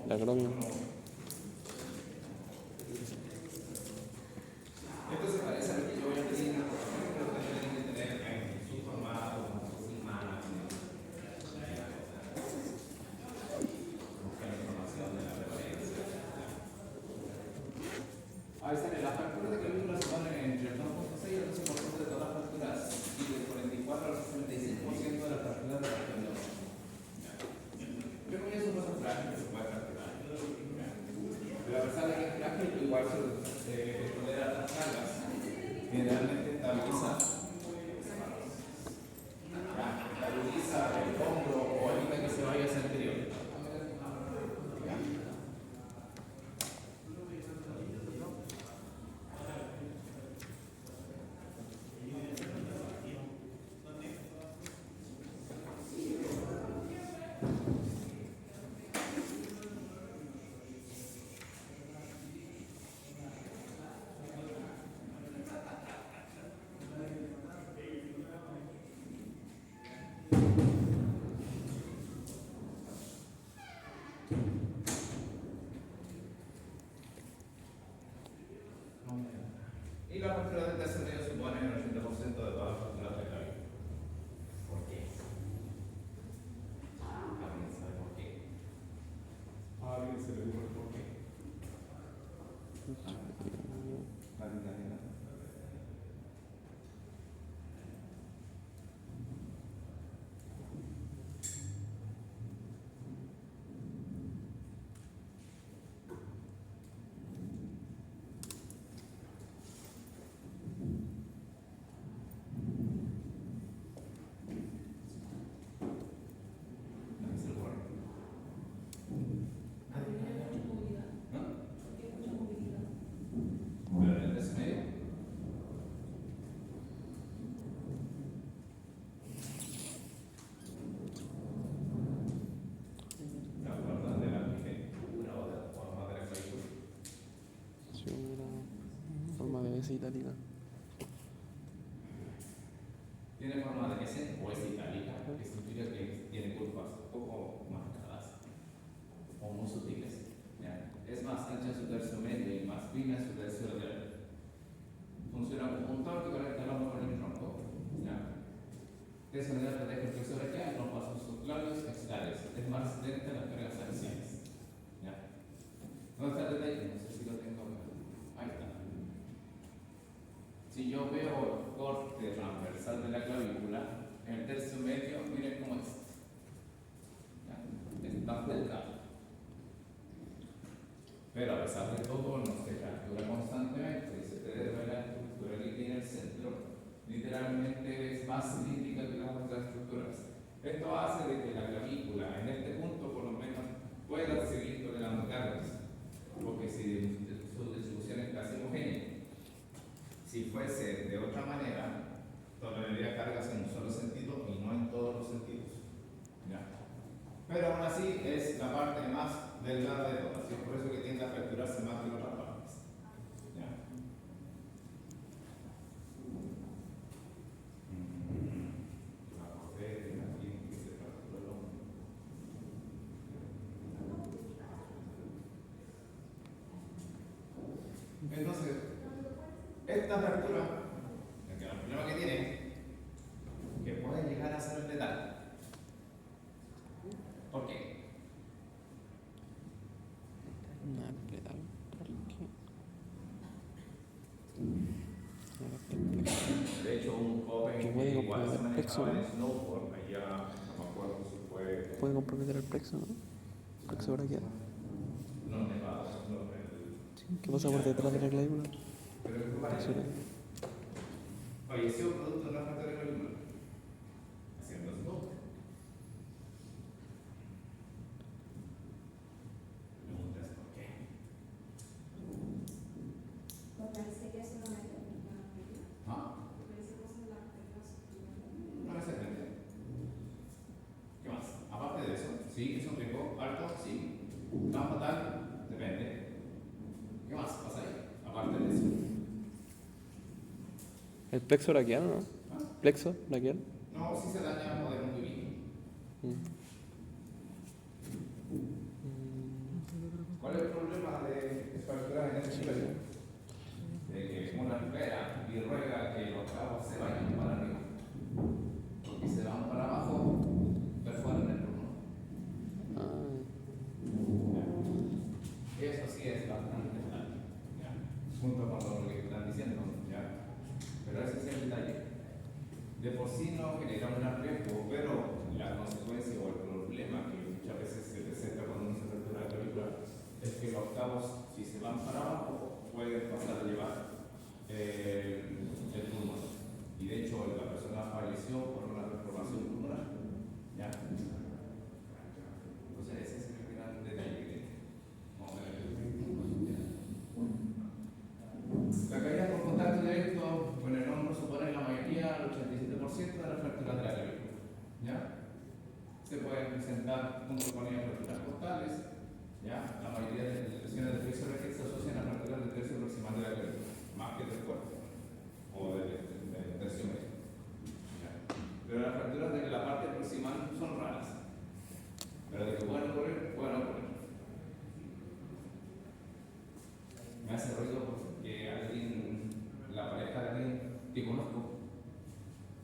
La acromio. Esto se parece a lo que yo voy a pedir en la programación, pero ustedes tienen que tener en su formato, con sus imágenes, buscar información de la referencia. Ahí sale, las facturas de clavícula se ponen entre el 2.6 y el 12% de todas las facturas y del 44 al 65% de las facturas de la región. Yo creo que eso no es un frágil que se puede facturar. Pero a pesar de que es frágil, igual se tolera las cargas. Generalmente estabiliza el hombro o evita que se vaya hacia el anterior. Y la factura del tercer medio supone el 80% de todas las facturas de clavícula. ¿Por qué? ¿Alguien sabe por qué? ¿A alguien se le ocurre por qué? ¿Nadie? Forma de S itálica. Tiene forma de S o S itálica, que significa que tiene curvas un poco marcadas o muy sutiles. ¿Ya? Es más ancha en su tercio medio y más fina en su tercio lateral. Funciona como un torque que conecta el hombro con el tronco. ¿Ya? De esa manera protege el flexor braquial, no pasa sus labios externos. Es más resistente a las cargas axiales. ¿Ya? ¿Dónde está el detalle? No sé si lo tengo acá. Ahí está. Si yo veo el corte transversal de la clavícula, en el tercio medio, miren cómo es. ¿Ya? Está delgado. Pero a pesar de todo, no se fractura constantemente. Si se te debe la estructura que tiene el centro, literalmente es más cilíndrica que las otras estructuras. Esto hace de que la clavícula, en este punto por lo menos, pueda seguir tolerando cargas. Porque si su distribución es casi homogénea. Si fuese de otra manera, toleraría cargas en un solo sentido y no en todos los sentidos. ¿Ya? Pero aún así es la parte más delgada de todas, y es por eso que tiende a fracturarse más que otras partes. ¿Ya? Entonces, esta fractura, el problema que tiene, que puede llegar a ser letal. ¿Por qué? De hecho, un joven que igual se manejaba en snowboard, allá, no me acuerdo si fue... Puede comprometer el plexo, ¿no? Plexo braquial. No, nevado, no, Sí, ¿qué pasa por detrás de la clavícula? pero es que falleció producto de una fractura de clavícula haciendo snowboard. Preguntas por qué. Parece que es una ¿Ah? No necesariamente. ¿Qué más? Aparte de eso, sí, es un riesgo alto, sí. ¿Tan fatal? Depende. ¿Qué más pasa ahí? Aparte de eso. El plexo braquial, ¿no? ¿Ah? Plexo braquial. No, si se daña podemos vivir. sí no genera un riesgo, pero la consecuencia o el problema que muchas veces se presenta cuando uno se fractura la clavícula es que los cabos, si se van para abajo, pueden pasar a llevar el pulmón. Y de hecho, la persona falleció por una perforación pulmonar. ¿Ya? Entonces, ese es el gran detalle que vamos a ver. La caída por contacto directo con el hombro supone la mayoría, el 87% de las fracturas de la clavícula. ¿Ya? Se pueden presentar junto con ellas fracturas costales. ¿Ya? La mayoría de las lesiones del tercio braquial se asocian a fracturas del tercio proximal de la clavícula, más que del cuerpo o del tercio medio. ¿Ya? Pero las fracturas de la parte proximal son raras. Pero de que pueden ocurrir, pueden ocurrir. Me hace ruido porque alguien, la pareja de alguien que conozco,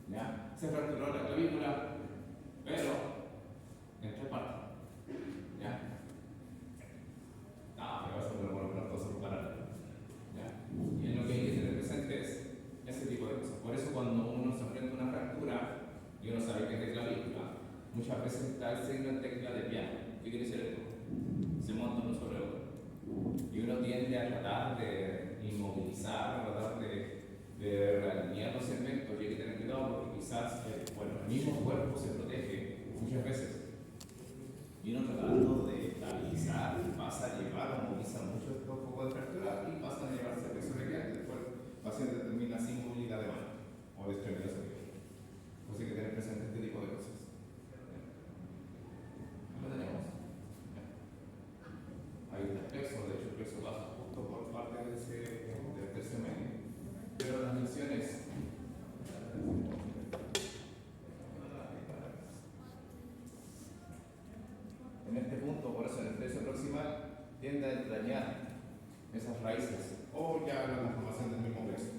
¿ya? Se fracturó la clavícula, pero en tres partes. ¿Ya? Pero eso lo bueno para todos separar. ¿Ya? Y lo que hay que tener presente es ese tipo de cosas. Por eso cuando uno se enfrenta a una fractura y uno sabe que es de clavícula, muchas veces está el signo en tecla de piano. ¿Qué quiere decir esto? Se monta uno sobre otro. Y uno tiende a tratar de inmovilizar, a tratar de realinear los segmentos, y hay que tener cuidado porque quizás el mismo cuerpo se protege muchas veces. Y uno tratando de estabilizar, pasa a llevar o moviliza mucho estos focos de fractura y pasan a llevarse a peso requeriente. Después el paciente termina sin movilidad de mano o de extremidad superior. Entonces hay que tener presente este tipo de cosas. ¿Lo tenemos? Ahí está el plexo, de hecho el plexo pasa justo por parte del tercio medio. Pero las lesiones en este punto, por eso en el tercio proximal, tiende a entrañar esas raíces o ya la transformación del mismo plexo.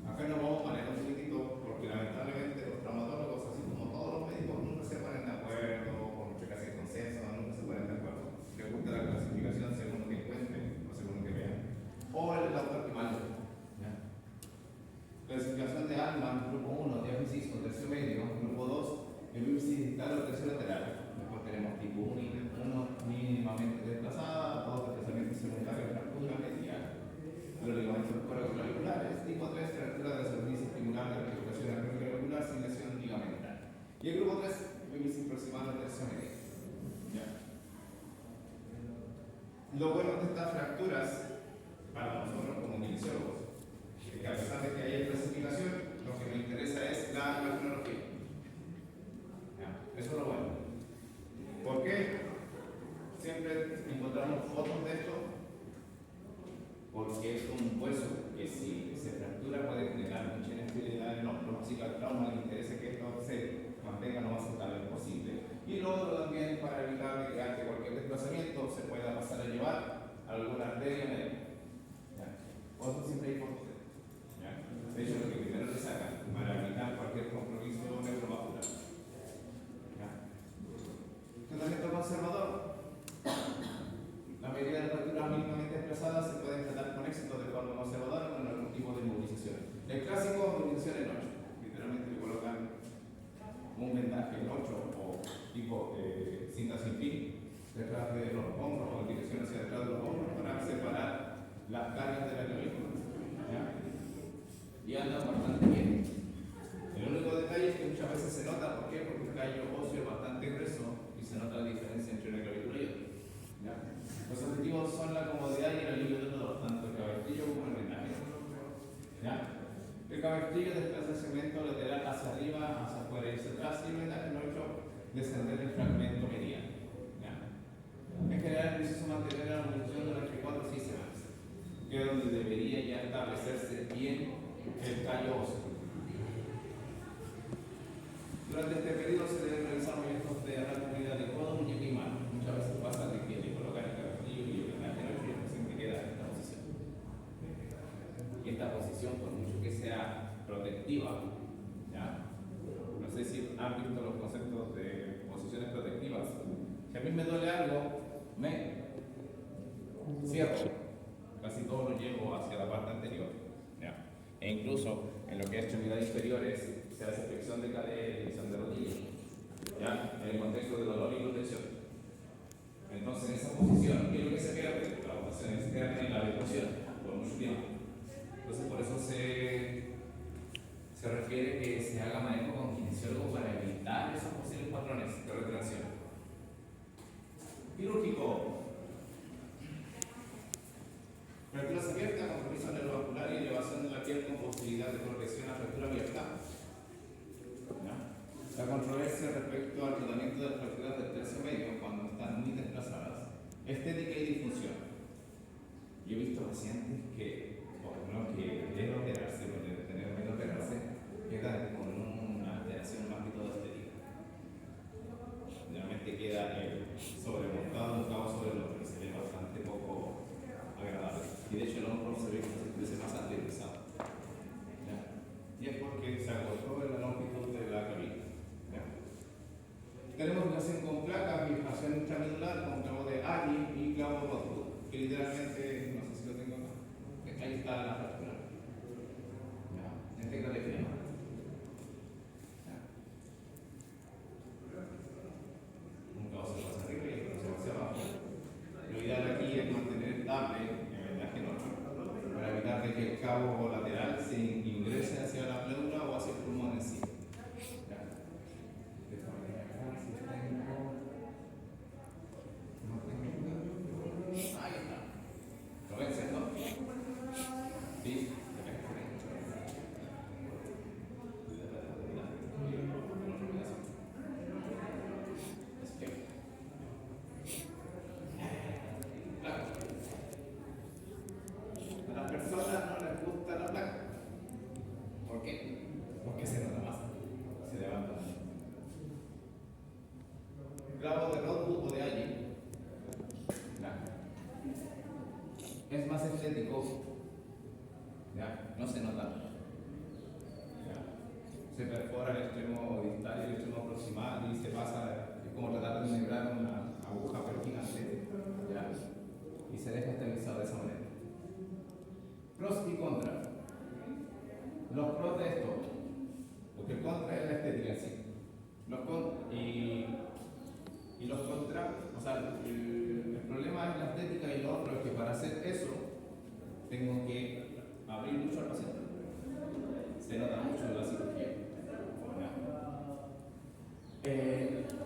Acá nos vamos a manejar un poquitito porque lamentablemente los traumatólogos, así como todos los médicos, nunca se ponen de acuerdo, con mucha casi consenso, nunca se ponen de acuerdo. Les gusta la clasificación según lo que encuentren o según lo que vean. O el autor que mal. Clasificación de Alman, grupo 1, diáfisis o tercio medio, grupo 2, epífisis distal o tercio lateral. Después tenemos tipo 1 mínimamente desplazada, 2 desplazamiento secundario, fractura medial, los ligamentos coroclaviculares, tipo 3, fractura de la superficie estimular de la articulación acromioclavicular sin lesión ligamentar. Y el grupo 3, epífisis proximal o tercio medio. ¿Ya? Lo bueno de estas fracturas, para nosotros como kinesiólogos, que a pesar de que haya clasificación, lo que me interesa es la cronología. Eso es lo bueno. ¿Por qué siempre encontramos fotos de esto? Porque es un hueso que si se fractura puede generar mucha inestabilidad en el hombro, así que al trauma le interesa que esto se mantenga lo más estable posible. Y lo otro también para evitar que cualquier desplazamiento se pueda pasar a llevar a alguna arteria médica. Por eso siempre hay fotos. De hecho, lo que primero le sacan para evitar cualquier compromiso neurovascular. Tratamiento conservador. La mayoría de las fracturas mínimamente desplazadas se pueden tratar con éxito de forma conservadora con algún tipo de inmovilización. El clásico, movilización en 8. Literalmente le colocan un vendaje en 8 o tipo cinta sin fin detrás de los hombros o en dirección hacia detrás de los hombros para separar las cargas de la clavícula. Y andan bastante bien. El único detalle es que muchas veces se nota, ¿por qué? Porque el callo óseo es bastante grueso y se nota la diferencia entre una clavícula y otra. ¿Ya? Los objetivos son la comodidad y el alivio del dolor, tanto el cabertillo como el vendaje. ¿Ya? El cabertillo desplaza el segmento lateral hacia arriba, hacia afuera y hacia atrás, y el vendaje lo ha hecho descender el fragmento mediano. ¿Ya? En general es preciso mantener la movilización durante 4 o 6 semanas, que es donde debería ya establecerse bien el callo óseo. Durante este periodo se deben realizar movimientos de anatomía de codo, muñeca y mano. Muchas veces pasa de que le colocan el cabertillo y el vendaje no, y el paciente queda en esta posición. Y esta posición, por mucho que sea protectiva, ¿ya? No sé si han visto los conceptos de posiciones protectivas. Si a mí me duele algo, me cierro. Casi todo lo llevo hacia la parte sea, esa flexión de cadera y flexión de rodilla, ¿ya? En el contexto del dolor y protección. Entonces, en esa posición, ¿qué es lo que se pierde? La rotación externa y la adecuación por mucho tiempo. Entonces, por eso se refiere que se haga manejo con kinesiólogo para evitar esos posibles patrones de retracción. Quirúrgico. Fracturas abiertas, compromiso neurovascular y elevación de la piel con posibilidad de progresión a fractura abierta. ¿Ya? La controversia respecto al tratamiento de las fracturas del tercio medio cuando están muy desplazadas. Estética y disfunción. Yo he visto pacientes que, por ejemplo, que deben operarse, o deben tener miedo a operarse, quedan con una alteración más que todo estética. Generalmente queda sobremontado un cabo sobre el hombro, se ve bastante poco agradable. Y de hecho el hombro se ve que se crece más anteriorizado. Y es porque se acortó en la longitud de la clavija. Tenemos fijación con placas, fijación intramedular con clavo de Ali y clavo rótulo, que literalmente, no sé si lo tengo acá, ahí está la fractura. Este de flema. Un clavo se pasa arriba y otro se va hacia abajo. Lo ideal aquí es mantener estable el vendaje normal, para evitar de que el cabo lateral se ingrese hacia la pleura o hacia el pulmón en sí. Ahí está. ¿Lo ven, cierto? Sí. A las personas no les gusta la placa. ¿Por qué? Porque se nota más. Se levanta. Clavo de Rothwood o de allí. Es más estético. ¿Ya? No se nota. ¿Ya? Se perfora el extremo distal y el extremo proximal y se pasa, es como tratar de enhebrar una aguja pero gigante. ¿Ya? Y se deja estabilizado de esa manera. Pros y contras. Los pros de esto, porque el contra es la estética en sí. Y los contras, o sea, el problema es la estética y lo otro es que para hacer eso tengo que abrir mucho al paciente. Se nota mucho en la cirugía.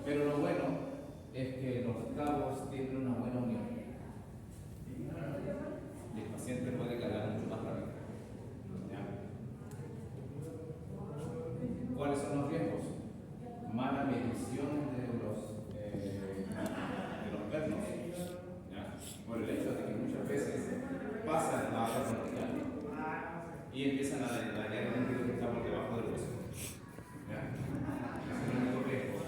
Pero lo bueno es que los cabos tienen una buena unión. Y el paciente puede cargar mucho más rápido. ¿Ya? ¿Cuáles son los riesgos? Mala medición de los pernos. ¿Ya? Por el hecho de que muchas veces pasan la agua vertical y empiezan a dañar el líquido que está por debajo del hueso. ¿Ya? Ese es el único riesgo.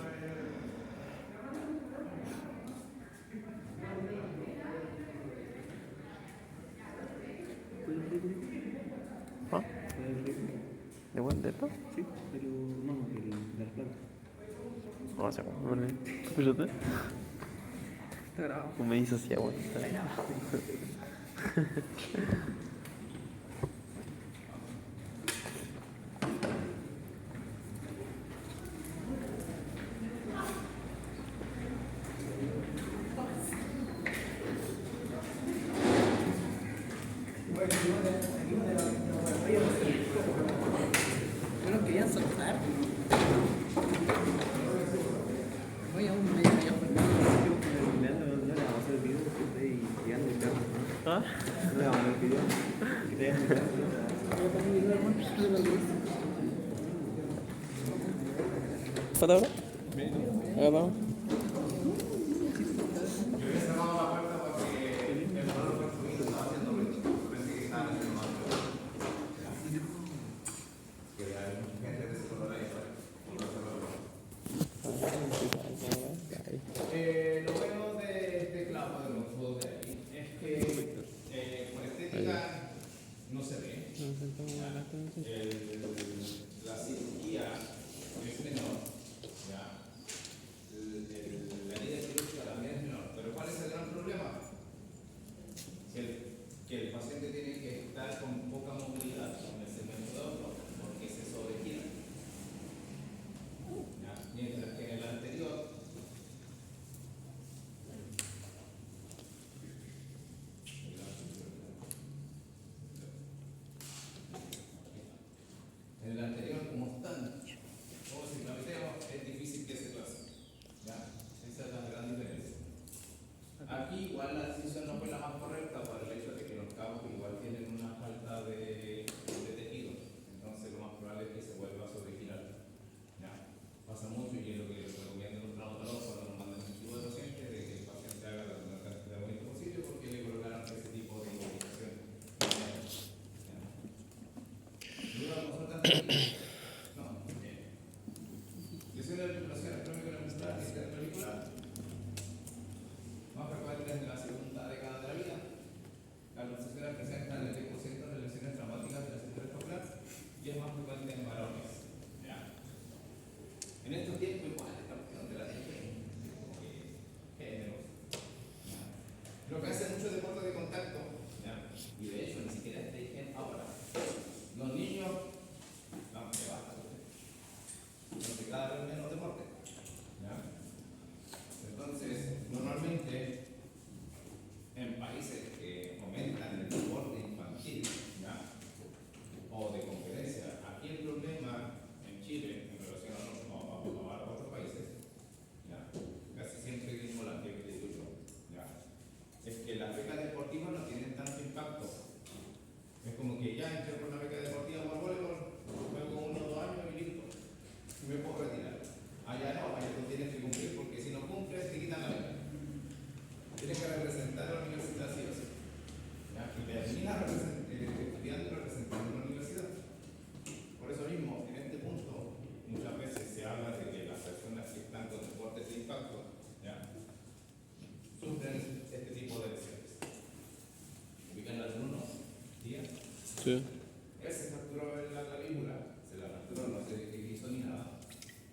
¿Ah? ¿De buen dedo? Sí, pero no, de las plantas. No sé, bueno. Espérate. Está grabado. Como me dices así, bueno. Bueno, querían soltar. Voy a un medio allá por no le vamos a hacer el video que estoy llegando mi carro. ¿Ah? No le vamos a hacer el video que te mi carro. ¿Para ahora? Ahora vamos. Yo había cerrado la puerta porque el dolor perfumido estaba haciendo ruido. Pensé que estaban haciendo mal. Que hay mucha gente de ese color ahí. Lo bueno de este clavo de los dos de aquí es que por estética no se ve. La cirugía es menor. ¿Ya? No, lesiones de articulaciones crónico-muscular y cervicular, más frecuentes en la segunda década de la vida. Las luxaciones presentan el 10% de lesiones traumáticas de la cintura escapular y es más frecuente en varones. ¿Ya? En estos tiempos, igual, esta cuestión de la géneros. ¿Ya? Lo que hace mucho deporte de contacto, ¿ya? Y de hecho, ni siquiera es de higiene ahora. Los niños, no, me basta, porque cada vez menos deporte. ¿Ya? Entonces, normalmente, en países que fomentan el deporte infantil, ¿ya? O de conferencia, aquí el problema en Chile, en relación a otros países, ¿ya? Casi siempre digo la que digo yo, ¿ya? Es que las becas deportivas no tienen tanto impacto. Es como que ya entré por una beca deportiva por voleibol, juego 1 o 2 años y listo, y me puedo retirar. Allá no, allá tú tienes que cumplir, porque si no cumples te quitan la beca. Tienes que representar a la universidad sí o sí. ¿Ya? Y terminas estudiando y representando a la universidad. Por eso mismo, en este punto, muchas veces se habla de que las personas que están con deportes de impacto, ¿ya? Sufren este tipo de lesiones. ¿Ubican algunos días? Sí. Él se fracturó en la clavícula, se la fracturó, no sé qué hizo ni nada,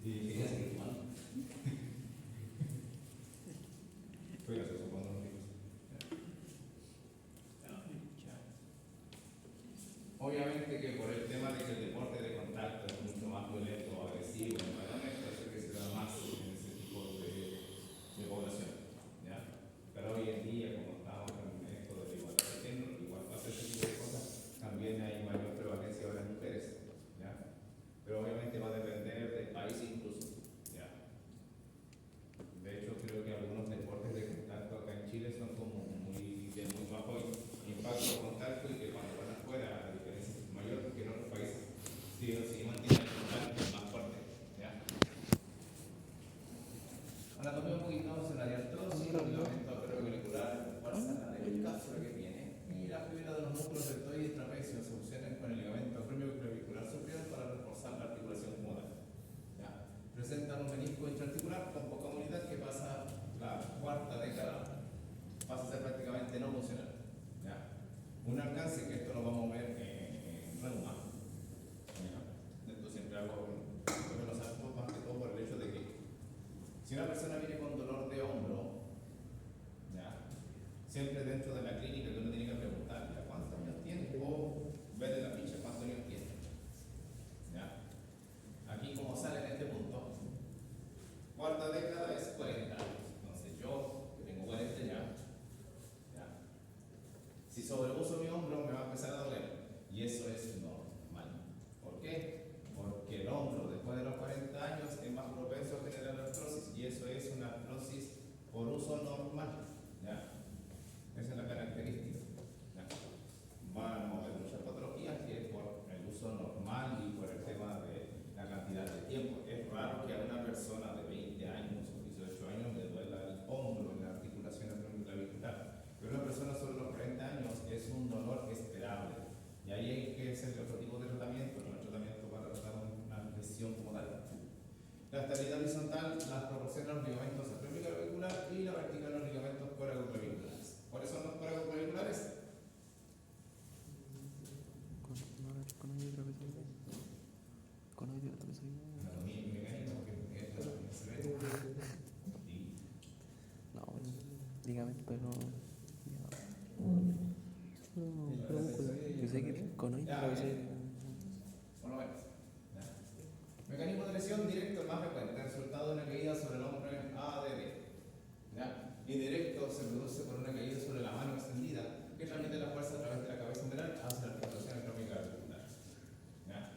y quería seguir jugando. Fue gracioso cuando nos vimos. Obviamente que por el tema de que el deporte de contacto es mucho más violento o agresivo en varones, parece que se da más en ese tipo de población. ¿Ya? Pero hoy en día, como estamos en esto de la igualdad de género, igual pasa ese tipo de cosas, también hay mayor prevalencia ahora en mujeres. ¿Ya? Pero obviamente va a depender del país incluso. ¿Ya? De hecho, creo que algunos deportes de contacto acá en Chile son como de muy bajo impacto de contacto y que cuando van afuera la diferencia es mayor porque en otros países sí mantienen el contacto más fuerte. ¿Ya? Anatomía un poquito sobre la diartrosis, ligamento acromioculares, fuerza la de cápsula que tiene y la fibra de los músculos deltoides y trapecio se fusionan con el ligamento acromioclavicular superior para reforzar la articulación femoral. ¿Ya? Presentan un menisco intraarticular con poca movilidad que pasa la cuarta década, pasa a ser prácticamente no funcional. ¿Ya? Un alcance que esto lo vamos a ver en reuma. Esto siempre hago los actos más que todo por el hecho de que si una persona viene con dolor de hombro, ¿ya? Siempre dentro de la clínica que uno tiene que preguntarle ¿cuántos años tiene? O ver de la ficha cuántos años tiene. ¿Ya? Aquí como sale en este punto, cuarta década es 40 años. Entonces yo, que tengo 40 ya, si sobreuso mi hombro me va a empezar a doler. Y eso es normal. ¿Por qué? Porque el hombro después de los 40 años es más propenso a generar artrosis. Y eso es una artrosis por uso normal. ¿Ya? Esa es la característica. ¿Ya? Vamos a ver muchas patologías que es por el uso normal y por el tema de la cantidad de tiempo. Es raro que a una persona de 20 años o 18 años le duela el hombro en la articulación acromioclavicular. Pero una persona sobre los 40 años es un dolor esperable. Y ahí hay que hacer otro tipo de tratamiento, no el tratamiento para tratar una lesión como tal. La estabilidad horizontal las proporciona los ligamentos acromioclavicular y la vertical los ligamentos coracoclaviculares. ¿Cuáles son los coracoclaviculares? Anatomía y mecánica, porque es la que se ve. No, dígame, pero. Yo sé que con hoy Ya, por lo menos. Mecanismo de lesión directo, el más frecuente, resultado de una caída sobre el hombro en ADB. ¿Ya? Indirecto se produce por una caída sobre la mano extendida que transmite la fuerza a través de la cabeza umbilical hacia la articulación acromioclavicular. ¿Ya?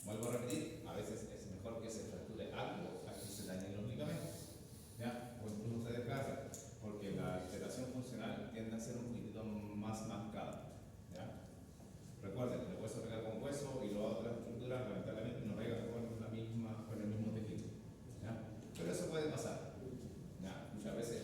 Vuelvo a repetir, a veces es mejor que se fracture algo a que se dañen los ligamentos. ¿Ya? O incluso se desgarre, porque la alteración funcional tiende a ser un poquitito más marcada. ¿Ya? Recuerden, el hueso pega con hueso y las otras estructuras lamentablemente no pegan con el mismo tejido. ¿Ya? Pero eso puede pasar. ¿Ya? Muchas veces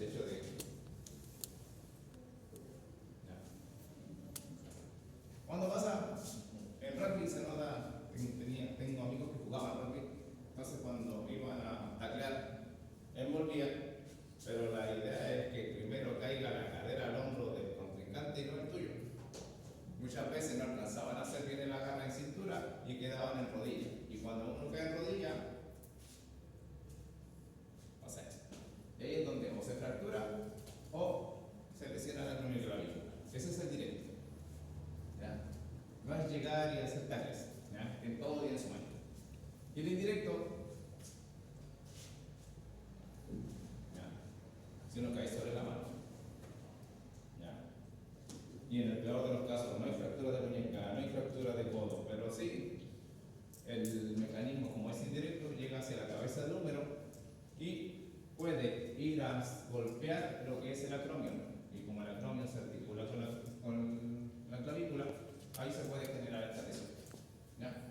Y el indirecto, ya, si uno cae sobre la mano, ya. Y en el peor de los casos no hay fractura de muñeca, no hay fractura de codo, pero sí, el mecanismo como es indirecto llega hacia la cabeza del húmero y puede ir a golpear lo que es el acromio. Y como el acromio se articula con la clavícula, ahí se puede generar esta lesión. ¿Ya?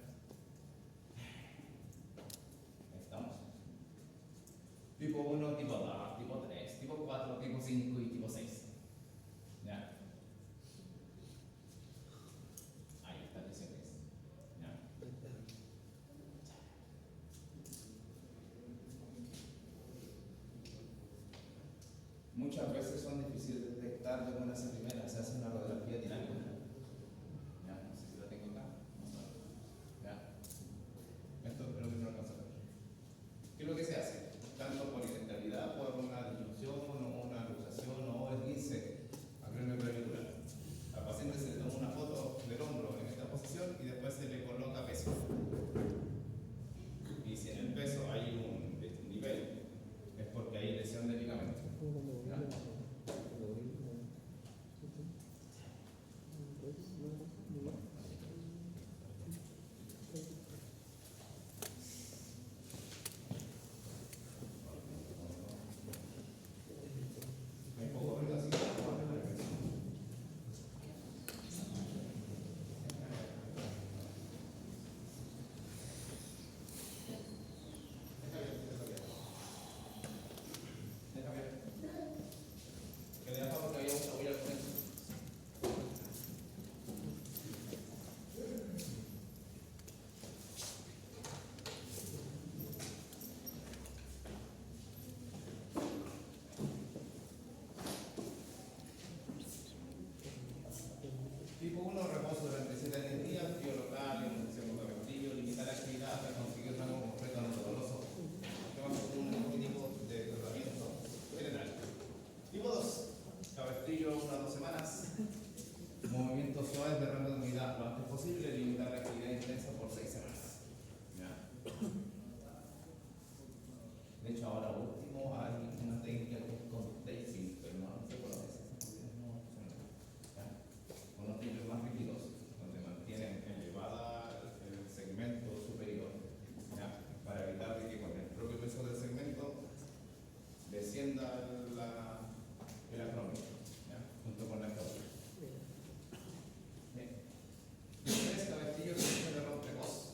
Ahí estamos. Tipo 1, tipo 2, tipo 3, tipo 4, tipo 5 y tipo 6. ¿Ya? Ahí está lesiones. ¿Ya? Muchas veces son difíciles de detectar de buenas a primeras, se hace una radiografía dinámica. ¿Ya? No sé si la tengo acá. ¿Ya? Esto creo que no lo alcanzo a ver. ¿Qué es lo que se hace? Tanto por inestabilidad, por una disminución o una luxación o esguince acromio clavicular. Al paciente se le toma una foto del hombro en esta posición y después se le coloca peso. Y si en el peso hay un desnivel, es porque hay lesión de ligamento. ¿Ya? ¿Me pongo ahorita así? Déjame ver. Que le da porque había una huella al comienzo. Tipo 1, reposo durante 7 días, frío local, inmunización con castillo, limitar la actividad para conseguir rango completo no doloroso. Tomamos un tipo de tratamiento general. Tipo 2, cabestrillo 1 a 2 semanas. Movimientos suaves de rango de unidad lo antes posible, limitar la actividad intensa por 6 semanas. ¿Ya? De hecho, ahora último hay una técnica que es con taping, pero no se conoce. Con los tiempos más rígidos, donde mantienen elevada el segmento superior, ¿ya? Para evitar que con el propio peso del segmento descienda el acromio, ¿ya? Junto con la clavícula. Bien. Tres cabestillos de error precoz.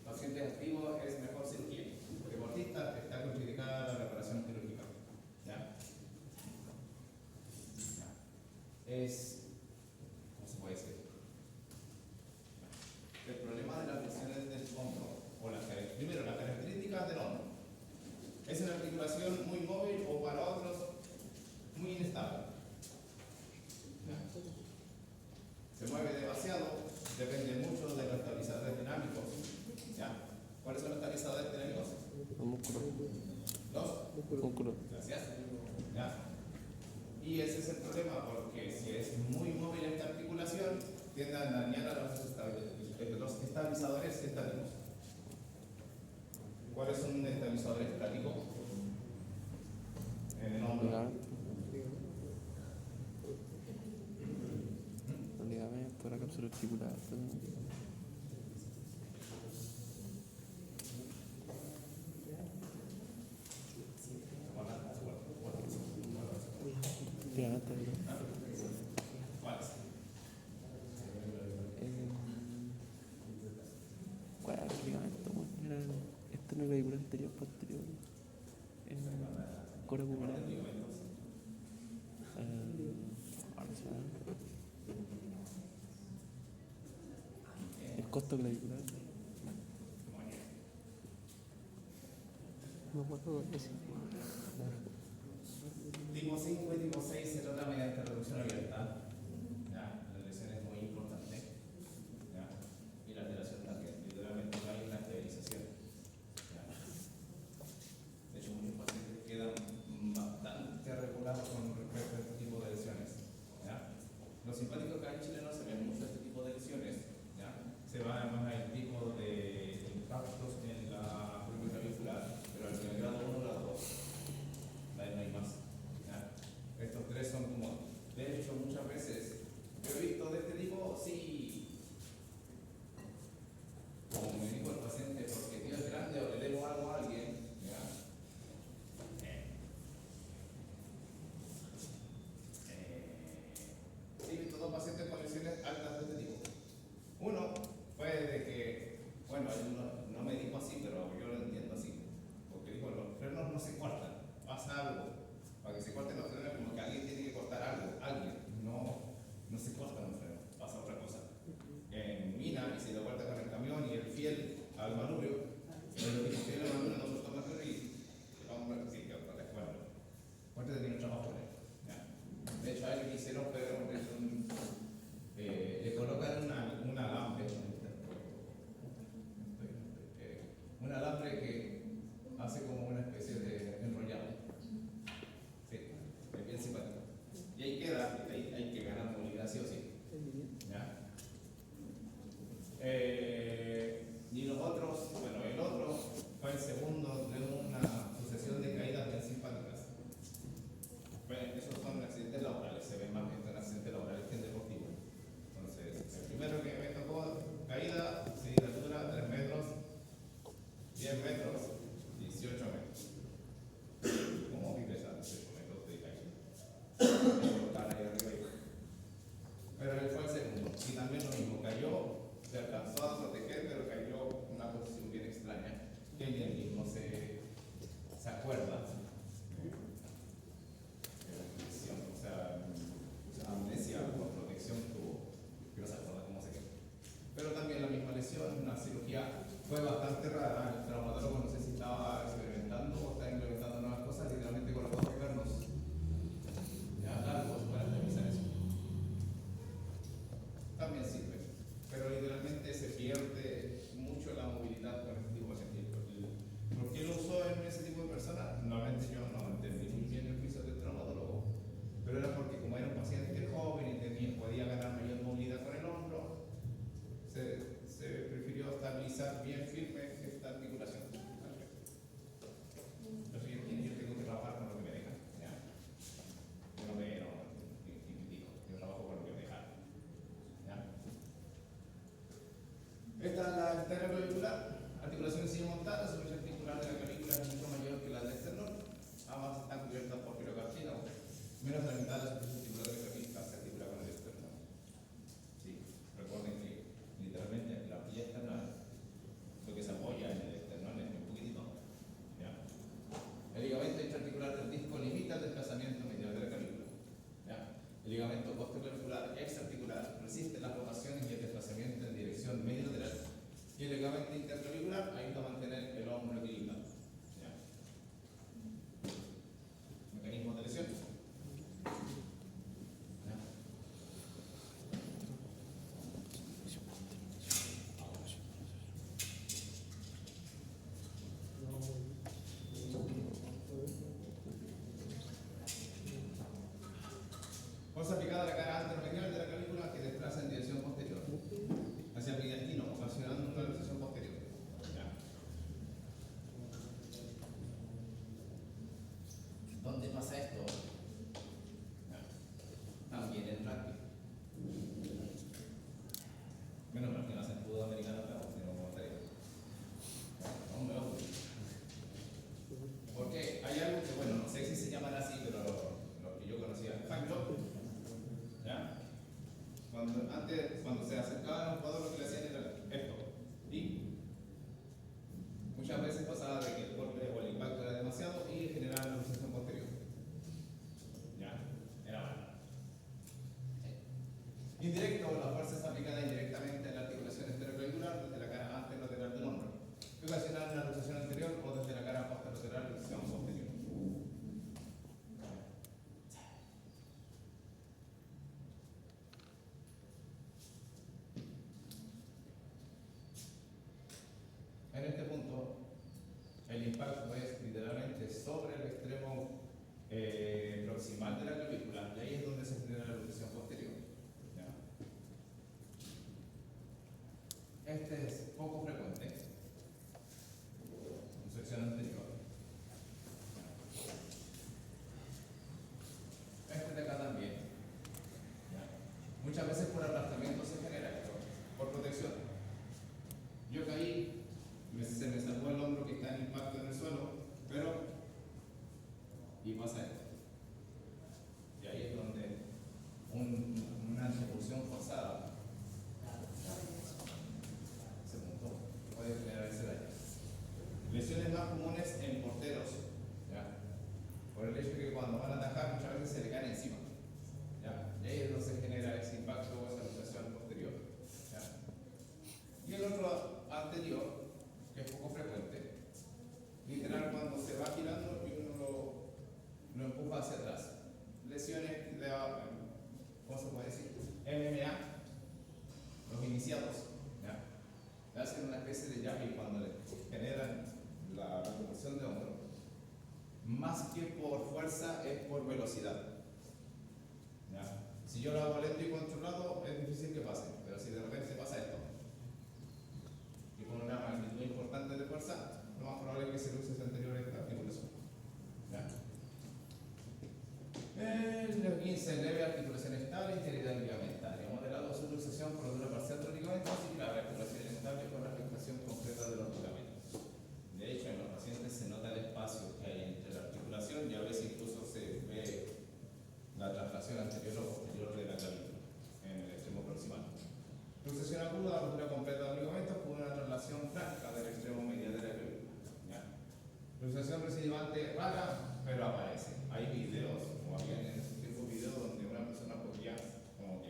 Pacientes activos es mejor cirugía. Deportista está contraindicada la reparación quirúrgica. ¿Ya? Es, ¿cómo se puede decir? El problema de las lesiones del hombro, primero las características del hombro. Es una articulación muy móvil o para otros muy inestable. ¿Ya? Se mueve demasiado, depende mucho de los estabilizadores dinámicos. ¿Ya? ¿Cuáles son los estabilizadores dinámicos? Los músculos. Los Músculos. Gracias. ¿Ya? Y ese es el problema, porque si es muy móvil esta articulación, tiende a dañar a los estabilizadores estáticos. ¿Cuál es un estabilizador estático? En el hombro. Los ligamentos, la cápsula articular. Todo. Ligamento, ¿Cuál es? ¿cuál era el ligamento? Bueno, era el esternoclavicular anterior, posterior. Coracular. Ahora se llama. El costo clavicular. No me acuerdo de ese. Tipo 5 y tipo 6 se trata mediante reducción abierta. ¿Ya? La lesión es muy importante. ¿Ya? Y la alteración también. Literalmente no hay una estabilización. ¿Ya? De hecho, muchos pacientes quedan bastante regulados con respecto a este tipo de lesiones. ¿Ya? Lo simpático es que acá en Chile no se ven mucho este tipo de lesiones. ¿Ya? Se va más al tipo de fue bastante rara. El traumatólogo no sé si estaba experimentando o estaba implementando nuevas cosas, literalmente con los dos órganos ya largos para revisar eso. También sirve, pero literalmente se pierde mucho la movilidad con este tipo de pacientes. ¿Por qué lo usó en ese tipo de personas? Normalmente yo no entendí muy bien el juicio del traumatólogo, pero era porque como era un paciente joven y podía ganar mayor movilidad con el hombro, se prefirió estabilizar bien firme esta articulación. Entonces yo tengo que trabajar con lo que me dejan. ¿Ya? Yo no critico, yo trabajo con lo que me dejan. ¿Ya? Esta es la arteria clavicular, articulación de silla montada, superficie articular de la clavícula es mucho mayor que la del esternón. Ambas están cubiertas por pirocartílago. Menos de la mitad de la superficie articular de la clavícula se articula con el esternón. Sí, recuerden que literalmente la pilla externa, lo que se apoya en el esternón es muy poquitito. ¿Ya? El ligamento intraarticular del disco limita el desplazamiento medial de la clavícula. ¿Ya? El ligamento costoclavicular extraarticular resiste las rotaciones y el desplazamiento en dirección medio-lateral. Y el ligamento interclavicular ayuda a mantener el hombro equilibrado. ¿Ya? Mecanismos de lesión. ¿Ya? Fuerza aplicada a la cara anteromedial de la clavícula que desplaza en dirección posterior hacia el mediastino, ocasionando una luxación posterior. ¿Ya? ¿Dónde pasa esto? ¿Ya? También en rugby. Menos mal que no hacen fútbol americano acá, sino como estaría. No me lo porque hay algo que, bueno, no sé si se llamará así, pero lo que yo conocía, fan club. ¿Ya? Cuando se acercaban a un jugador, lo que le hacían era esto. Y muchas veces pasaba de que el golpe o el impacto era demasiado y generaba una luxación posterior. ¿Ya? Era malo. Indirecto, la fuerza está aplicada indirectamente en la articulación esteroclavicular desde la cara anterolateral del hombro, que ocasiona una luxación anterior o desde la cara posterolateral luxación posterior. En este punto, el impacto es literalmente sobre el extremo proximal de la clavícula, y ahí es donde se genera la luxación posterior. ¿Ya? Este es poco frecuente en sección anterior. Este de acá también. ¿Ya? Muchas veces por arrastramiento se genera esto, por protección. Yo caí, se me salvó el hombro que está en impacto en el suelo, pero y pasa esto. Y ahí es donde una ejecución forzada se montó, puede generar ese daño. Lesiones más comunes en porteros, ¿ya? Por el hecho de que cuando van a atajar muchas veces se le caen encima, ¿ya? Y ahí es donde se genera ese impacto o esa luxación posterior, ¿ya? Y el otro anterior, que es poco frecuente, literal cuando se va girando y uno lo empuja hacia atrás. Lesiones de, ¿cómo se puede decir? MMA, los iniciados, ¿ya? Le hacen una especie de llave cuando le generan la recuperación de hombro. Más que por fuerza, es por velocidad. ¿Ya? Si yo lo hago lento y controlado, es difícil que pase, pero si de repente pasa esto, y con una magnitud importante de fuerza, lo más probable es que se luce ese anterior esta articulación. ¿Ya? El 15, leve articulación estable, integridad ligamentaria, moderado su luxación por dura parcial de los ligamentos y grave articulación inestable con la afectación completa de los ligamentos. De hecho, en los pacientes se nota el espacio que hay entre la articulación y a veces incluso se ve la traslación anterior o posterior de la clavícula en el extremo proximal. Luxación aguda, ruptura completa de los ligamentos con una traslación franca del extremo medial de la clavícula. ¿Ya? Luxación recidivante rara, pero aparece. Hay videos, como había en ese tiempo videos donde una persona podía, como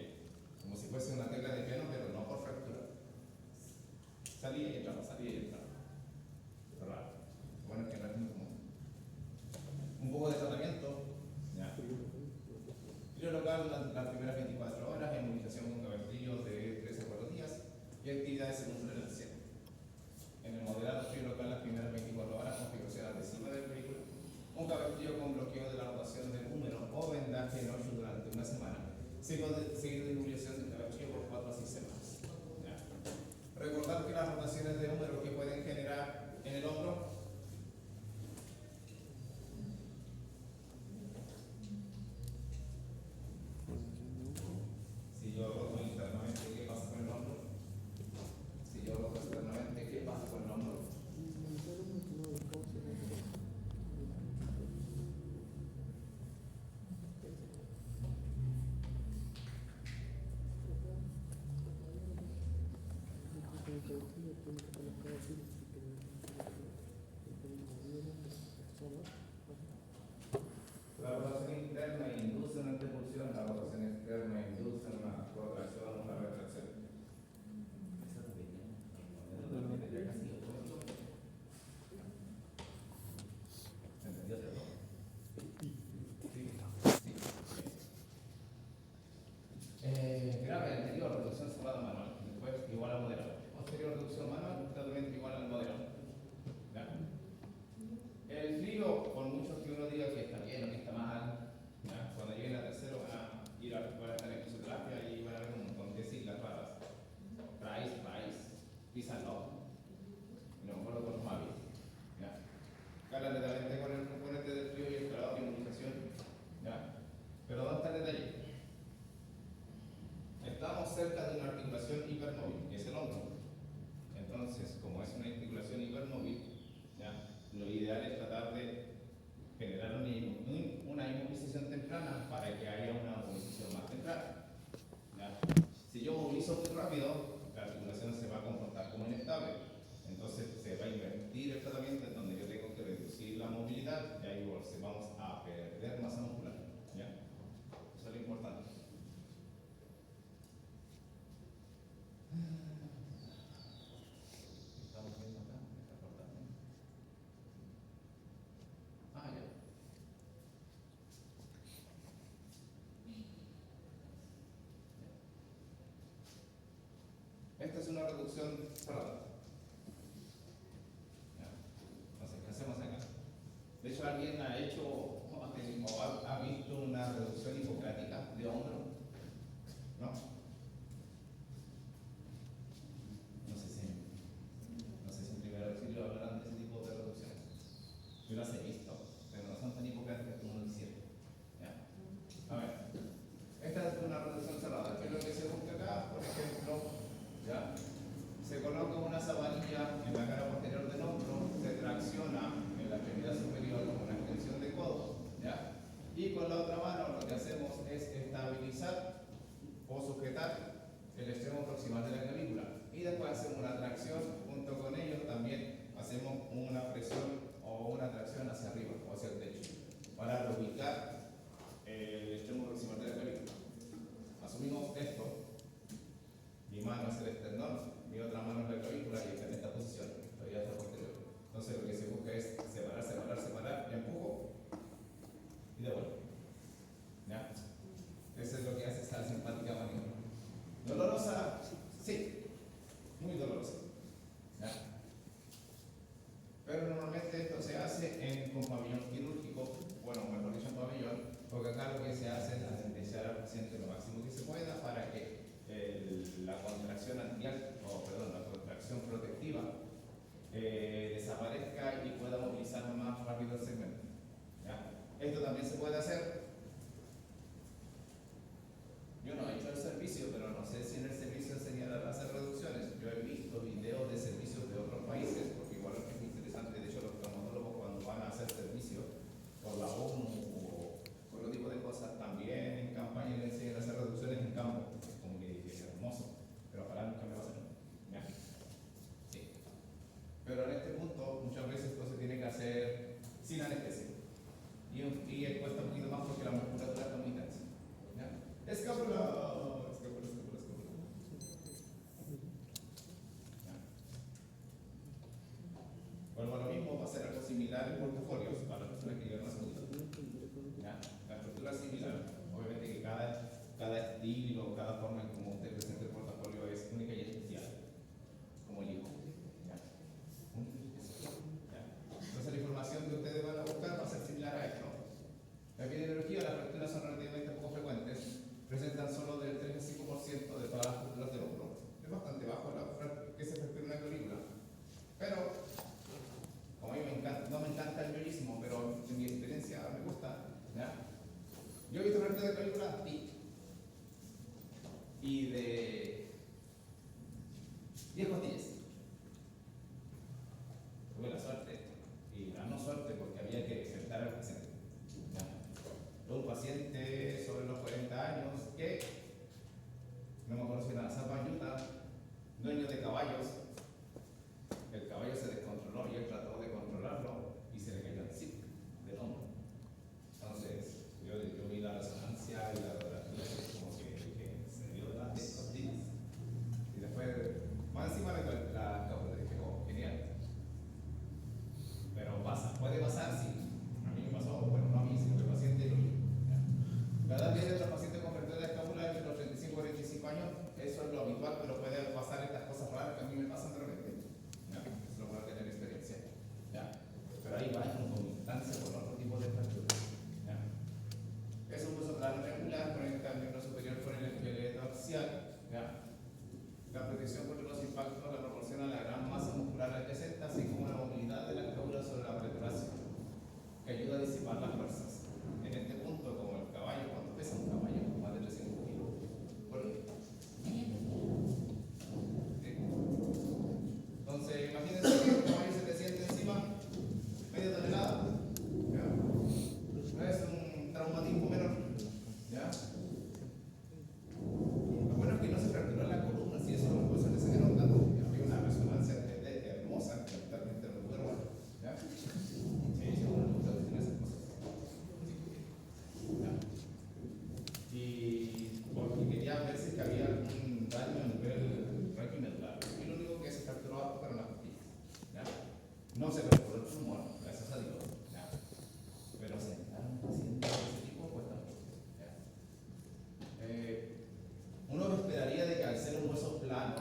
si fuese una tecla de piano, pero no por fractura. salía y entraba, salía y entraba. Pero raro. Bueno, es que no es muy común. Un poco de tratamiento. Ya. Frío local las primeras 24 horas, inmunización con cabertillos de 3 a 4 días y actividades según tolerancia. En el moderado frío local las primeras 24 horas, configuración adhesiva del vehículo, un cabertillo con bloqueo de la rotación del húmero o vendaje en 8 durante una semana, seguido de inmunización del cabertillo por 4 a 6 semanas. Ya. Recordar que las rotaciones de húmero que pueden generar en el hombro si yo roto internamente, ¿qué pasa con el hombro? Si yo roto externamente, ¿qué pasa con el hombro? La rotación interna induce una impulsión, la rotación externa induce una contracción, una retracción. ¿Entendió, cierto? Grave anterior, reducción cerrada manual. Después igual al moderado. Posterior, reducción manual, tratamiento igual al moderado. ¿Ya? El frío, por mucho que uno diga que está bien o que está mal, ¿ya? Cuando lleguen a tercero van a estar en fisioterapia y van a ver un montón de siglas raras. Rice, Pizarro, no me acuerdo con los mavis. ¿Ya? Hablan netamente con el componente del frío y el calor y inmunización. ¿Ya? Pero ¿dónde está el detalle? Estamos cerca de una articulación hipermóvil, que es el hombro. Entonces, como es una articulación hipermóvil, ¿ya? Lo ideal es tratar de generar una inmovilización temprana para que haya una movilización más temprana. ¿Ya? Si yo movilizo muy rápido, la articulación se va a comportar como inestable. Entonces se va a invertir el tratamiento en donde yo tengo que reducir la movilidad y ahí vamos a perder masa muscular. ¿Ya? Eso es lo importante. Estamos viendo acá, me está cortando. Ya. Esta es una reducción cerrada. No sé, ¿qué hacemos acá? De hecho, ¿alguien ha hecho o ha visto una reducción hipocrática de hombro? ¿No? No sé si en primer auxilio hablarán de ese tipo de reducciones. Yo las he visto, pero no son tan hipocráticas como uno quisiera. ¿Ya? A ver, esta es una reducción cerrada. ¿Qué es lo que se busca acá? Por ejemplo, ¿ya? Se coloca una sabanilla en la cara posterior del hombro, se tracciona en la extremidad superior con una extensión de codo, ¿ya? Y con la otra mano lo que hacemos es estabilizar o sujetar el extremo proximal de la clavícula. Y después hacemos una tracción, junto con ello también hacemos una presión o una tracción hacia arriba o hacia el techo para reubicar el extremo proximal de la clavícula. Asumimos esto, mi mano es el esternón, mi otra mano es la clavícula y está en esta posición, todavía está posterior. Entonces lo que se busca es separar, y empujo y devuelvo. ¿Ya? Eso es lo que hace esta simpática maniobra. ¿Dolorosa? Sí, muy dolorosa. ¿Ya? Pero normalmente esto se hace con pabellón quirúrgico, bueno, mejor dicho en pabellón, porque acá lo que se hace es anestesiar al paciente lo máximo que se pueda para que la contracción la contracción protectiva desaparezca y pueda movilizar más rápido el segmento. ¿Ya? Esto también se puede hacer. Yo no he hecho el servicio, pero no sé si en el servicio enseñarán a hacer reducciones. Yo he visto videos de servicios de otros países, porque igual es interesante. De hecho, los traumatólogos cuando van a hacer servicio por la ONU o por otro tipo de cosas, también en campaña le enseñan a hacer reducciones en campo. Es como que es hermoso, pero ojalá nunca me va a hacer. ¿Ya? Sí. Pero en este punto, muchas veces esto se tiene que hacer sin anestesia. Y cuesta un poquito más porque similar en portafolios para las personas que llegan a segunda. ¿Ya? La estructura es similar. Obviamente que cada estilo, cada forma en cómo usted presenta el portafolio es única y especial, como el hijo. ¿Ya? Única y especial. ¿Ya? Entonces la información que ustedes van a buscar va a ser similar a esto. La epidemiología, las fracturas son relativamente poco frecuentes, presentan solo del 3 al 5% de todas las fracturas del hombro. Es bastante bajo que se fractura una clavícula. Pero, como a mí no me encanta el yoísmo, pero en mi experiencia me gusta, ¿ya? Yo he visto fracturas de clavícula y de 10 costillas. Tuve la suerte y la no suerte porque había que sentar al paciente. Un paciente sobre los 40 años que no me acuerdo si era la Zapa Utah, dueño de caballos. El caballo se descontroló y él trató de controlarlo y se le cayó encima del hombro. Entonces, yo vi la resonancia y la radiografía como que se dio de las 10 costillas. Y después, más encima de la cápsula, dije, oh, genial. Pero pasa, puede pasar, sí. A mí me pasó, bueno, no a mí, sino que el paciente lo vi. La edad media de los pacientes con fractura de escápula entre los 35 y 45 años, eso es lo habitual, pero puede pasar estas cosas raras que a mí me pasan de repente. ¿Ya? Eso lo puedo tener experiencia. ¿Ya? Pero ahí va en concomitancia con otro tipo de fracturas. ¿Ya? Es un uso plano triangular, conecta el miembro superior con el esqueleto axial. ¿Ya? La protección contra los impactos la proporciona la gran masa muscular adyacente, así como la movilidad de la escápula sobre la pared torácica, que ayuda a disipar las fuerzas. En este punto, como el caballo, ¿cuánto pesa un caballo? Más de 300 kilos. ¿Por qué? ¿Sí? Entonces, imagínense que el caballo se te siente encima, media tonelada. ¿Ya? No es un traumatismo menor. ¿Ya? Lo bueno es que no se fracturó la columna, si eso no puede ser tanto. Había una resonancia hermosa, totalmente muy buena. ¿Ya? Sí, seguro que ustedes tienen esas cosas. ¿Ya? Y porque quería ver si había algún daño a nivel raquimedular. Y lo único que se fracturó abajo fueron las costillas. ¿Ya? No se fracturó el pulmón, gracias a Dios. ¿Ya? Pero sentar a un paciente de ese tipo cuesta mucho. ¿Ya? Uno esperaría de que al ser un hueso plano,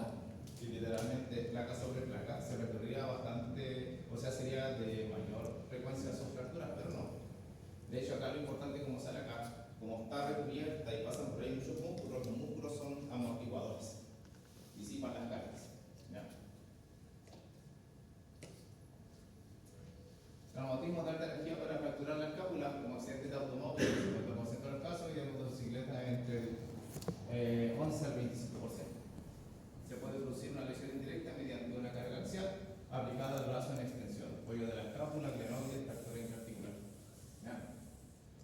que literalmente es placa sobre placa, se fracturaría bastante, o sea, sería de mayor frecuencia sus fracturas, pero no. De hecho, acá lo importante, como sale acá, como está recubierta y pasan por ahí muchos músculos, los músculos son amortiguadores, disipan las cargas. ¿Ya? Traumatismo de alta energía para fracturar la escápula, como accidentes de automóvil, el 50% de los casos, y de motocicleta entre 11 al 25%. Se puede producir una lesión indirecta mediante una carga axial aplicada al brazo en extensión, cuello de la escápula, glenoides, fractura intraarticular. ¿Ya?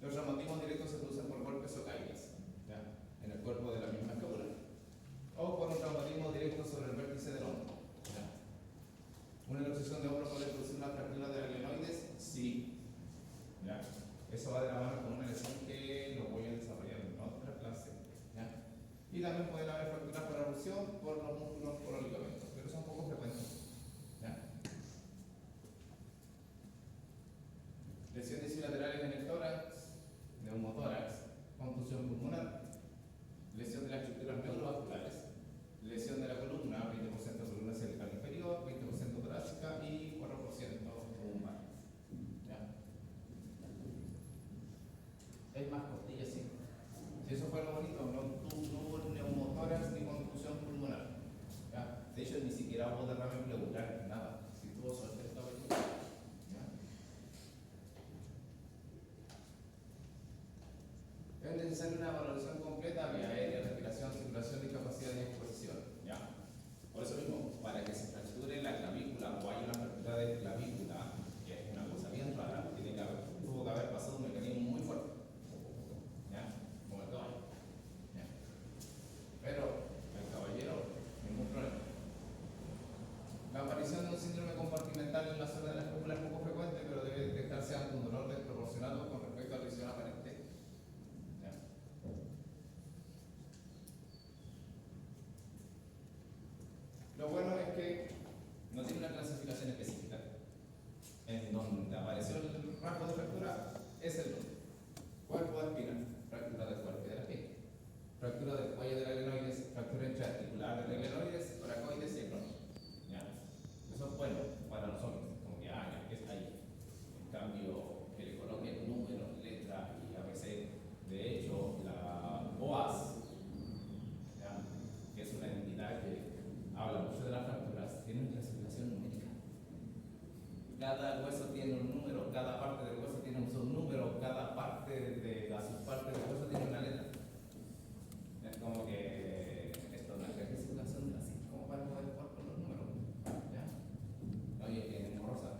Los traumatismos directos se producen por golpes o caídas, ¿ya? En el cuerpo de la misma escápula, o por un traumatismo directo sobre el vértice del hombro. ¿Ya? ¿Una luxación de hombro puede producir una fractura de la glenoides? Sí. ¿Ya? Eso va de la mano con una lesión que lo voy a desarrollar en otra clase. ¿Ya? Y también pueden haber fracturas por abrusión por los músculos, por los ligamentos, pero son poco frecuentes. ¿Ya? Lesiones bilaterales en el tórax, neumotórax, contusión pulmonar, lesión de las estructuras neurovasculares, lesión de la columna, 20% columna cervical inferior, 20% torácica y 4% lumbar. ¿Ya? Es más costillas, sí. Si eso fue lo bonito, no hubo neumotórax ni contusión pulmonar. ¿Ya? De hecho, ni siquiera hubo derrame pleural, nada. Si tuvo suerte, estaba ahí. ¿Ya? Es necesaria una valoración completa vía aérea, respiración, circulación, discapacidad y exposición. ¿Ya? Por eso mismo, para que se fracture la clavícula o haya una fractura de clavícula, que es una cosa bien rara, tuvo que haber pasado un mecanismo muy fuerte. ¿Ya? Como el caballo. ¿Ya? Pero el caballero, ningún problema. La aparición de un síndrome compartimental en la zona de la escápula es poco frecuente, pero debe detectarse ante un dolor desproporcionado con respecto a la lesión aparente. ¿Ya? es el número. Cuerpo espinal, fractura del cuerpo de la pierna, fractura del cuello de la glenoides, fractura intraarticular de la glenoides, coracoides y acromion. ¿Ya? Eso es bueno para nosotros, como que ya está ahí. En cambio, que le coloquen números, letras y ABC. De hecho, la OAS, ¿ya?, que es una entidad que habla mucho de las fracturas, tiene una clasificación numérica. Cada hueso tiene un número, cada parte del hueso tiene un subnúmero, cada parte de la subparte del hueso tiene una letra. Es como que esto no es clasificación así como para poder jugar con los números. ¿Ya? Oye, que es rosa.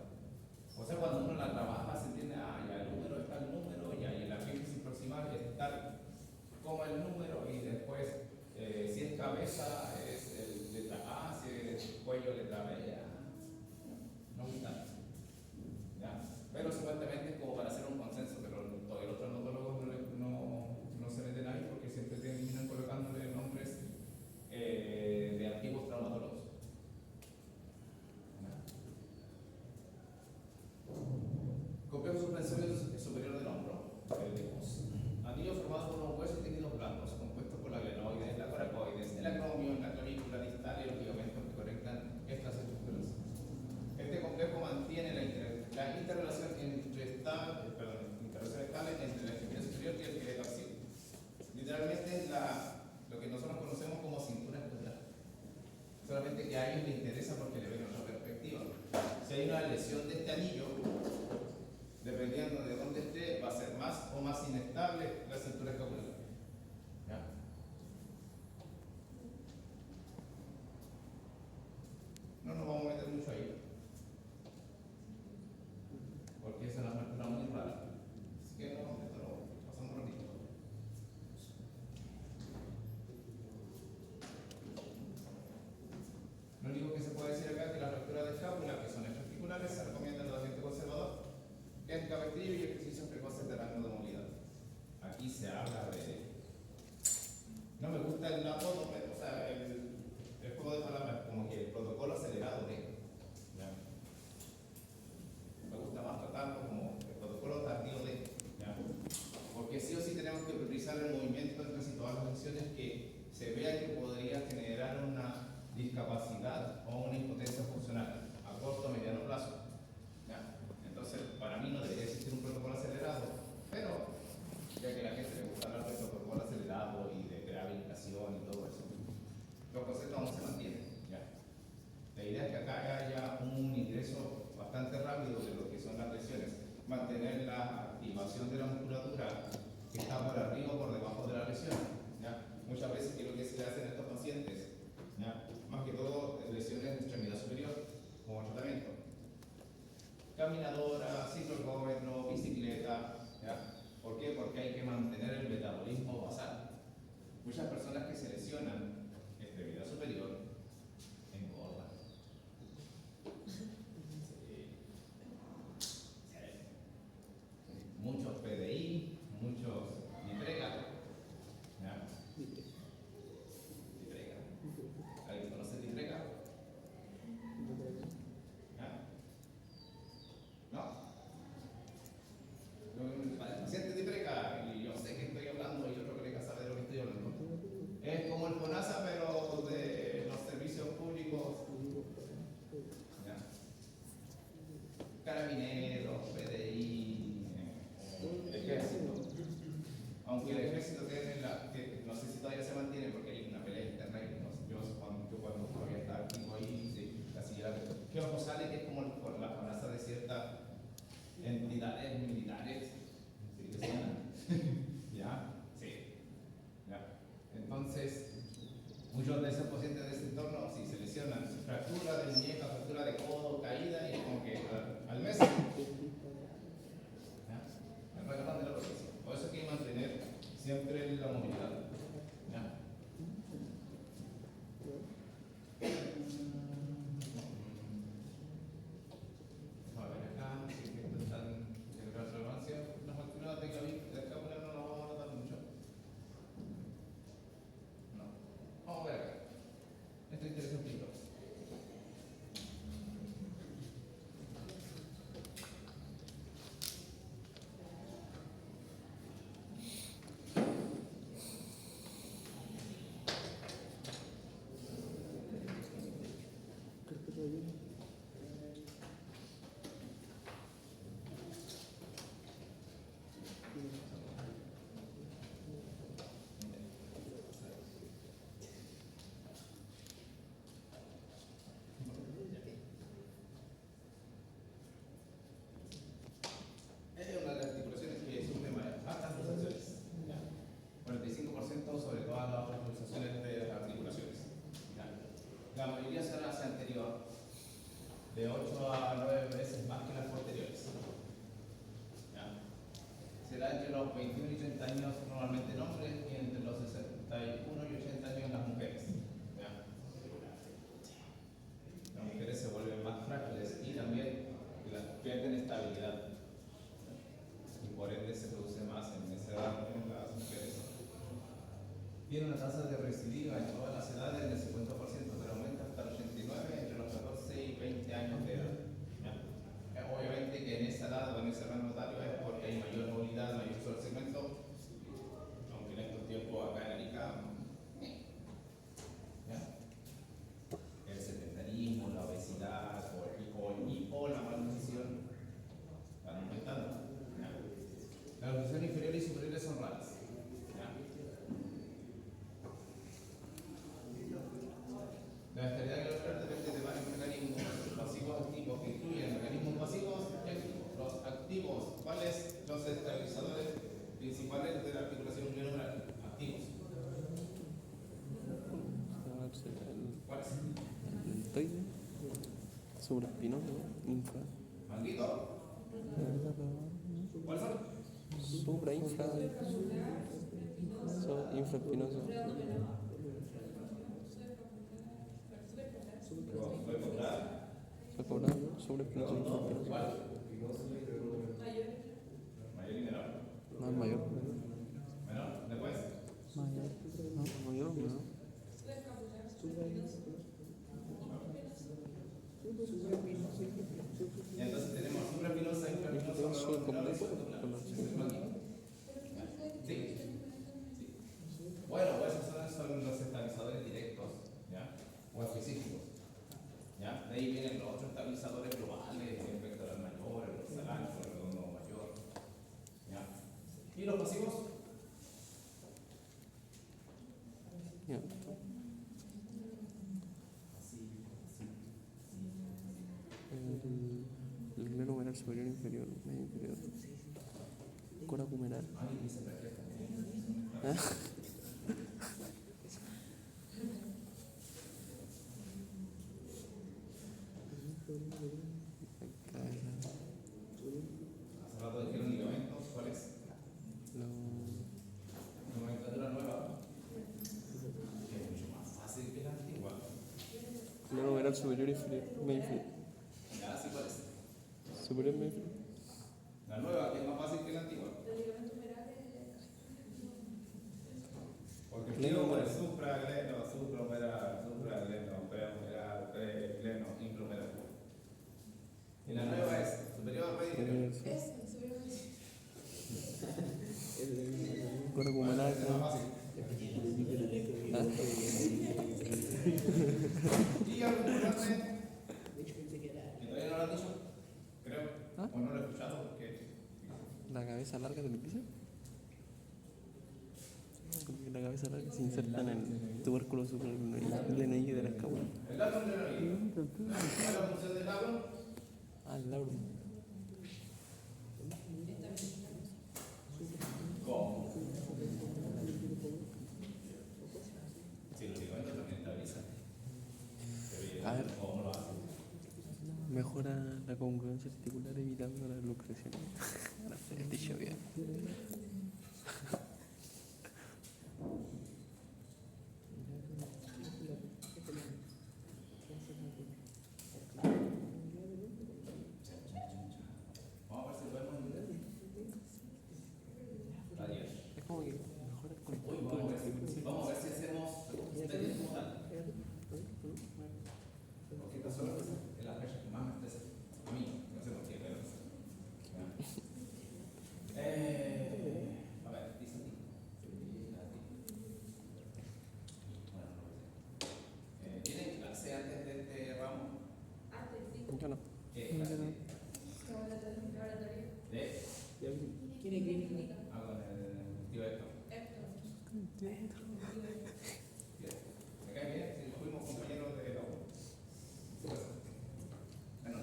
O sea, cuando uno la trabaja se entiende, ya el número está el número, ya y el apéndice proximal es tal como el número, y después si es cabeza es el letra A, si es cuello letra B, ya. No gusta. ¿Ya? Pero supuestamente es como para hacer un consenso, pero todavía los traumatólogos no se meten ahí porque siempre terminan colocándole nombres de antiguos traumatólogos. Complejo suspensorio superior del hombro, anillo formado por unos huesos y tejidos blancos compuestos por la glenoides, la coracoides, el acromion, la clavícula distal y los ligamentos que conectan estas estructuras. Este complejo mantiene la interrelación estable entre la extremidad superior y el esqueleto axial. Literalmente es lo que nosotros conocemos como cintura escapular. Solamente que a ellos les interesa porque le ven otra perspectiva. Si hay una lesión de este anillo, dependiendo de dónde esté, va a ser más o más inestable la cintura escapular. ¿Ya? No nos vamos a meter mucho ahí, porque esa es una fractura muy rara. Así que no, esto lo pasamos rápido. Lo único que se puede decir acá es que las fracturas de escápula, que son extraarticulares, se recomienda el tratamiento conservador, que es cabestrillo y ejercicios precoces de rango de movilidad. Aquí se habla de... No me gusta el apodo, o sea, el juego de palabras, como que el protocolo acelerado de... ¿ya? Me gusta más tratarlo como el protocolo tardío de... ¿ya? Porque sí o sí tenemos que priorizar el movimiento en casi todas las lesiones que se vea que podría generar una discapacidad o una impotencia funcional a corto o mediano plazo. ¿Ya? Entonces, para mí no debería existir un protocolo acelerado, pero ya que a la gente le gusta hablar de protocolo acelerado y de rehabilitación y todo eso, los conceptos aún se mantienen. ¿Ya? La idea es que acá haya un ingreso bastante rápido de lo que son las lesiones, mantener la activación de la musculatura que está por arriba o por debajo de la lesión. ¿Ya? Muchas veces, ¿qué es lo que se le hace en estos pacientes? ¿Ya? Más que todo lesiones de extremidad superior como tratamiento. Caminadora, ciclocómetro, bicicleta. ¿Ya? ¿Por qué? Porque hay que mantener el metabolismo basal. Muchas personas que se lesionan extremidad superior engordan. Muchos PDI, muchos Nitrega. ¿Ya? Nitrega. ¿Alguien conoce Nitrega? ¿Ya? ¿No? Para el paciente Nitrega, y yo sé que estoy hablando y otro colega sabe de lo que estoy hablando. Es como el FONASA, pero de los servicios públicos. ¿Ya? Carabineros, PDI, ejército. Aunque el ejército tiene que no sé si todavía se mantiene porque hay una pelea interna y yo cuando todavía estaba activo ahí, sí, casi ya que ojo sale que es como por la amenaza de ciertas entidades militares. ¿Sí que ¿ya? Sí. ¿Ya? Entonces, muchos de esos pacientes de ese entorno, si se lesionan, fractura de muñeca, fractura de codo, caída, y como que al mes me regalan de la proceso. Por eso hay que mantener siempre la movilidad. ¿Ya? A ver acá, si es que esto está en gran relevancia, las fracturas de escápula no las vamos a tratar mucho. No. Vamos a ver acá. Esto es interesantito. 21 y 30 años normalmente en hombres y entre los 61 y 80 años en las mujeres. ¿Ya? Las mujeres se vuelven más frágiles y también pierden estabilidad. Y por ende se produce más en esa edad en las mujeres. Tiene una tasa de recidiva en todas las edades del 50%, pero aumenta hasta el 89% entre los 14 y 20 años de edad. ¿Ya? Obviamente que en esa edad o en ese rango etario es porque hay mayor movilidad, mayor uso del segmento, aunque en estos tiempos acá en Arica, ¿ya? El sedentarismo, la obesidad o la malnutrición están aumentando. ¿Ya? La nutrición inferior y superiores son raras. La estabilidad celular depende de varios mecanismos pasivos activos que incluyen mecanismos pasivos y activos. Los activos, ¿cuáles? Los estabilizadores principales de la articulación neuronal. Activos. ¿Cuáles? El deltoide, supraespinoso, infra. ¿Manguito? ¿Cuáles son? Supra, infra, infraespinoso. Sacobral, supraespinoso, infraespinoso. ¿Cuál? Mayor y menor. No, el mayor. Menor, después. Mayor. No, mayor, no. Y entonces tenemos supraespinosa, infraespinosa, Sí. Bueno, pues esos son los estabilizadores directos, ¿ya? O específicos. ¿Ya? De ahí vienen los otros estabilizadores globales, el vectoral mayor, el dorsal, el redondo mayor. ¿Ya? ¿Y los pasivos? Ya. El gleno humeral superior, inferior, medio inferior. Cora humeral. ¿Ah? Hace rato dijeron ligamentos, ¿cuál es? Nomenclatura nueva. Que es mucho más fácil que la antigua. Gleno humeral superior, inferior, medio inferior. Ya, sí, ¿cuál es? Superior, medio inferior. La nueva, que es más fácil que la antigua. Porque el tío por el supragleno, suprahumeral, supragleno, prehumeral, pregleno, infrahumeral. Y la nueva es superior, medio. Cora humeral. Es más fácil. Y algo importante, que todavía no lo han dicho, creo, ¿Ah? o no lo he escuchado, porque La cabeza larga del piso. Porque la cabeza larga se inserta en el tubérculo supraglenoide de la escápula. el labrum glenoideo. ¿Cuál es la función del labrum? Ah, el labrum. ¿Cómo? Sí, los ligamentos también estabilizan. A ver. ¿Cómo lo hacen? Mejora la congruencia articular evitando las luxaciones. Ahora se te dicho bien. Vamos a ver si podemos entender. Adiós. Es como que mejora el Uy, contacto. vamos a ver si hacemos series como tal. Porque estas son las fechas que más me estresan. A mí, no sé por qué, pero. A ver, dice a ti. Bueno, no lo sé. ¿Tienen clase antes de este ramo? Yo no. ¿Qué clase? ¿De? ¿Quiere clínica? Ah, con el tío Héctor. ¿Me cae bien? Si fuimos compañeros de la U. Bueno,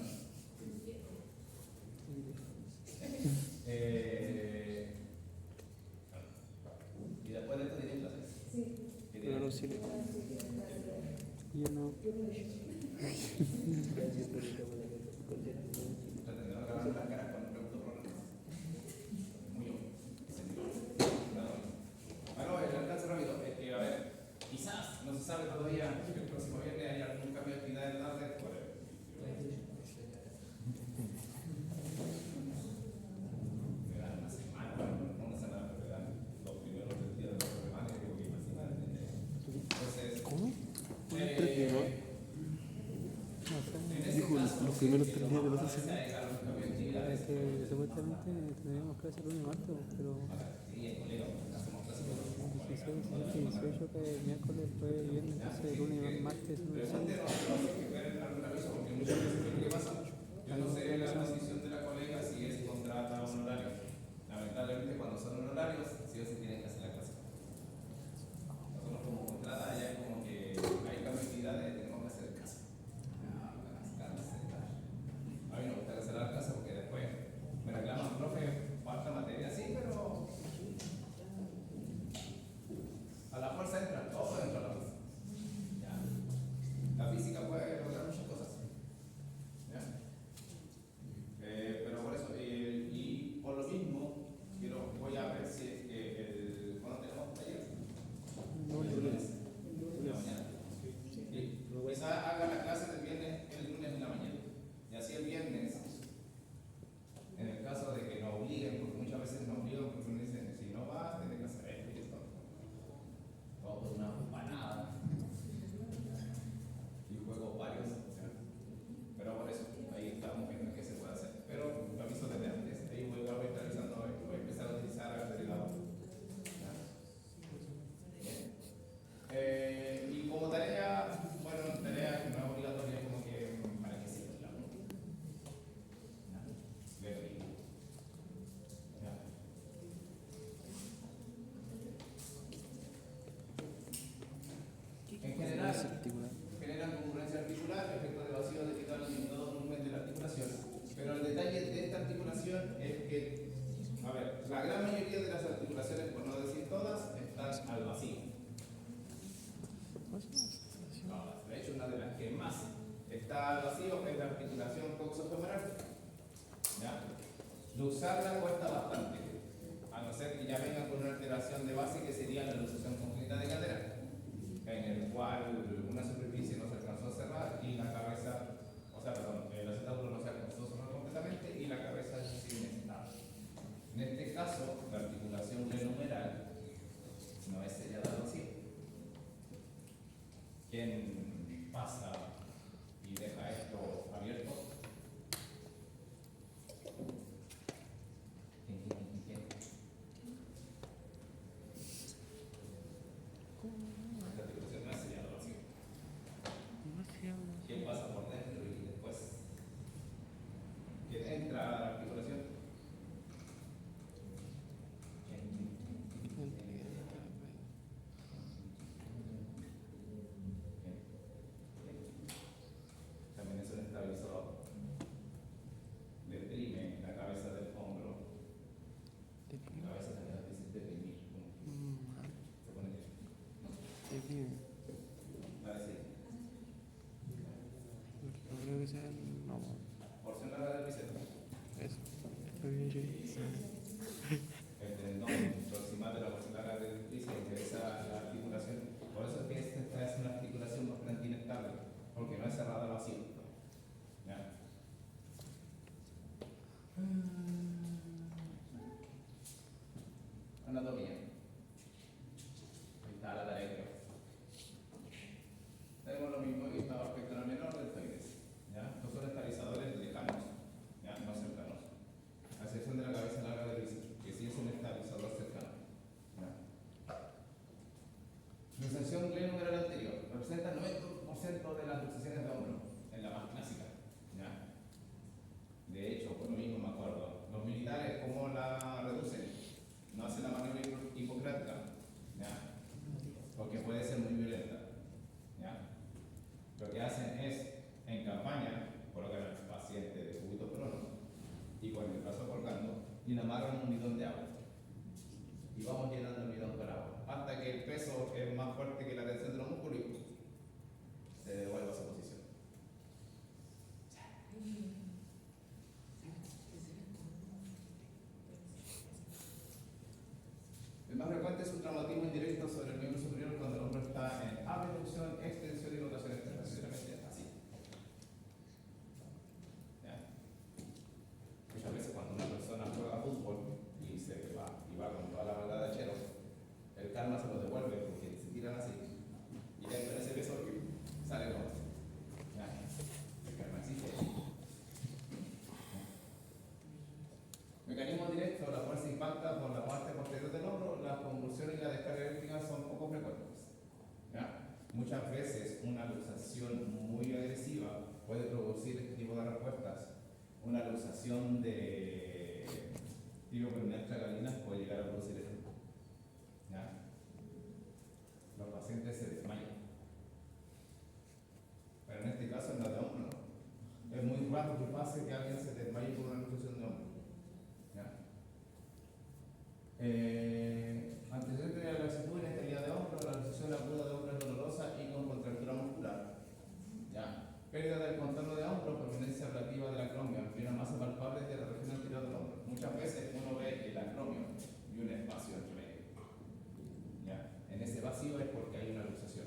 y después de esto tienen clases. Sí. ¿Qué Pero no tienen? sirve. Yo no. Pretendieron acabar las caras con un pregunto programa. Muy obvio. primeros 3 días de la se sesión. haga los cambios de actividades. Es que supuestamente tendríamos clase el lunes y martes, pero Sí, el colega, hacemos clases con los 16, 17, 18 que es miércoles, jueves, viernes, entonces el lunes y martes es un examen. ¿Qué pasa? Yo no sé la decisión de la colega si es contrata o honorario. Lamentablemente cuando son honorarios, sí o sí tienen que hacer la clase. Nosotros como contrata ya es como que hay capacidades, tenemos que hacer el caso. A mí no me gusta hacer la casa porque después me reclaman, profe, falta materia, sí, pero a la fuerza entra todo dentro de la fuerza. Ya. La física puede lograr muchas cosas. ¿Ya? Pero por eso, y por lo mismo, voy a ver si es que ¿cuándo tenemos taller? El lunes. En la mañana. Sí. Quizás haga la clase del viernes el lunes en la mañana. Y así el viernes, en el caso de que nos obliguen, porque muchas veces nos obligan porque nos dicen, si no vas, tienes que hacer esto y esto. Todo por una empanada. Y juegos varios. Pero por eso, ahí estamos viendo qué se puede hacer. Pero lo aviso desde antes. Ahí voy a estar revisando, voy a empezar a utilizar el agregado. Y como tarea, bueno, tarea que no es obligatoria, como que para que sirva la en general, generan concurrencia articular, efecto de vacío de quitar el limitado volumen de la articulación. Pero el detalle de esta articulación es que, a ver, la gran mayoría de las articulaciones, por no decir todas, están al vacío. No, de hecho, una de las que más está al vacío es la articulación coxofemoral. ¿Ya? Luxarla cuesta bastante, a no ser que ya venga con una alteración de base que sería la luxación congénita de cadera, en el cual una superficie no se alcanzó a cerrar y la cabeza, o sea, perdón, el acetábulo no se alcanzó a cerrar completamente y la cabeza sigue inestable. En este caso, la articulación glenohumeral no es sellada al vacío. ¿Quién pasa y deja esto abierto? ¿Quién? La articulación no es sellada al vacío. ¿Quién pasa por dentro y después? ¿Quién entra a la articulación? También es un estabilizador. Deprime la cabeza del hombro. La cabeza también es difícil de deprimir. Se pone que. Vale, sí. No creo que sea el. No, Porción larga del bíceps. eso. Lo vi yo. El tendón proximal de la porción larga del bíceps interesa la articulación. Por eso es que esta es una articulación bastante inestable, porque no es cerrada al vacío. ¿Ya? Anatomía. Ahí está la tarea, creo. Tenemos lo mismo que estaba pectoral menor deltoides. ¿Ya? Estos son estabilizadores lejanos, ¿ya? No cercanos. A excepción de la cabeza larga del bíceps, que sí es un estabilizador cercano. ¿Ya? Luxación glenohumeral anterior. Representa el 90% de las luxaciones de hombro, en la más clásica. ¿Ya? De hecho, por lo mismo me acuerdo, los militares, ¿cómo la reducen? No hacen la maniobra hipocrática, ¿ya? Porque puede ser muy violenta. ¿Ya? Lo que hacen es, en campaña, colocan al paciente de cúbito prono y con el brazo colgando y le amarran un bidón de agua. Y vamos llenando el bidón con agua, hasta que el peso es más fuerte que la tensión de los músculos y se devuelve a su posición. El más frecuente es un traumatismo indirecto sobre el miembro superior cuando el hombro está en abducción, extensión y rotación externa, sinceramente así. ¿Ya? Muchas veces cuando una persona juega fútbol y se va con toda la verdad de chero, el karma se lo devuelve porque se tiran así. una luxación de tiro perineal tragalina puede llegar a producir esto. ¿Ya? Los pacientes se desmayan. Pero en este caso en la de hombro no. Es muy raro que pase que alguien se desmaye por una luxación de hombro. ¿Ya? Antecedente de la laxitud, inestabilidad de hombro, la luxación aguda de hombro es dolorosa y con contractura muscular. ¿Ya? Pérdida del contorno de hombro, prominencia relativa del acromio, y una masa palpable de la región anterior del hombro. Muchas veces uno ve el acromio y un espacio entre medio. ¿Ya? En ese vacío es porque hay una luxación.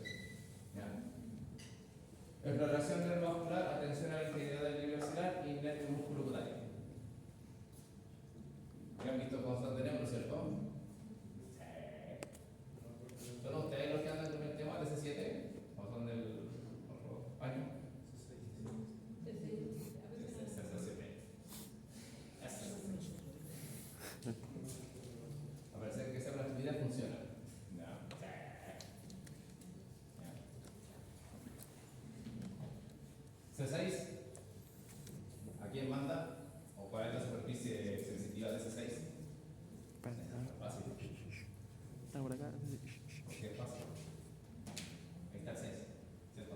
¿Ya? Exploración neurovascular, atención a la integridad del nervio axilar y nervio músculo cutáneo. ¿Ya han visto cosas de neuro, cierto? Sí. ¿Son ustedes los que andan con el tema del C7? ¿O son del otro año? A parecer que esa actividad funciona. C6, ¿a quién manda? ¿O cuál es la superficie sensitiva de C6? Fácil. Está por acá. ¿Por qué es fácil? Ahí está el 6, ¿cierto?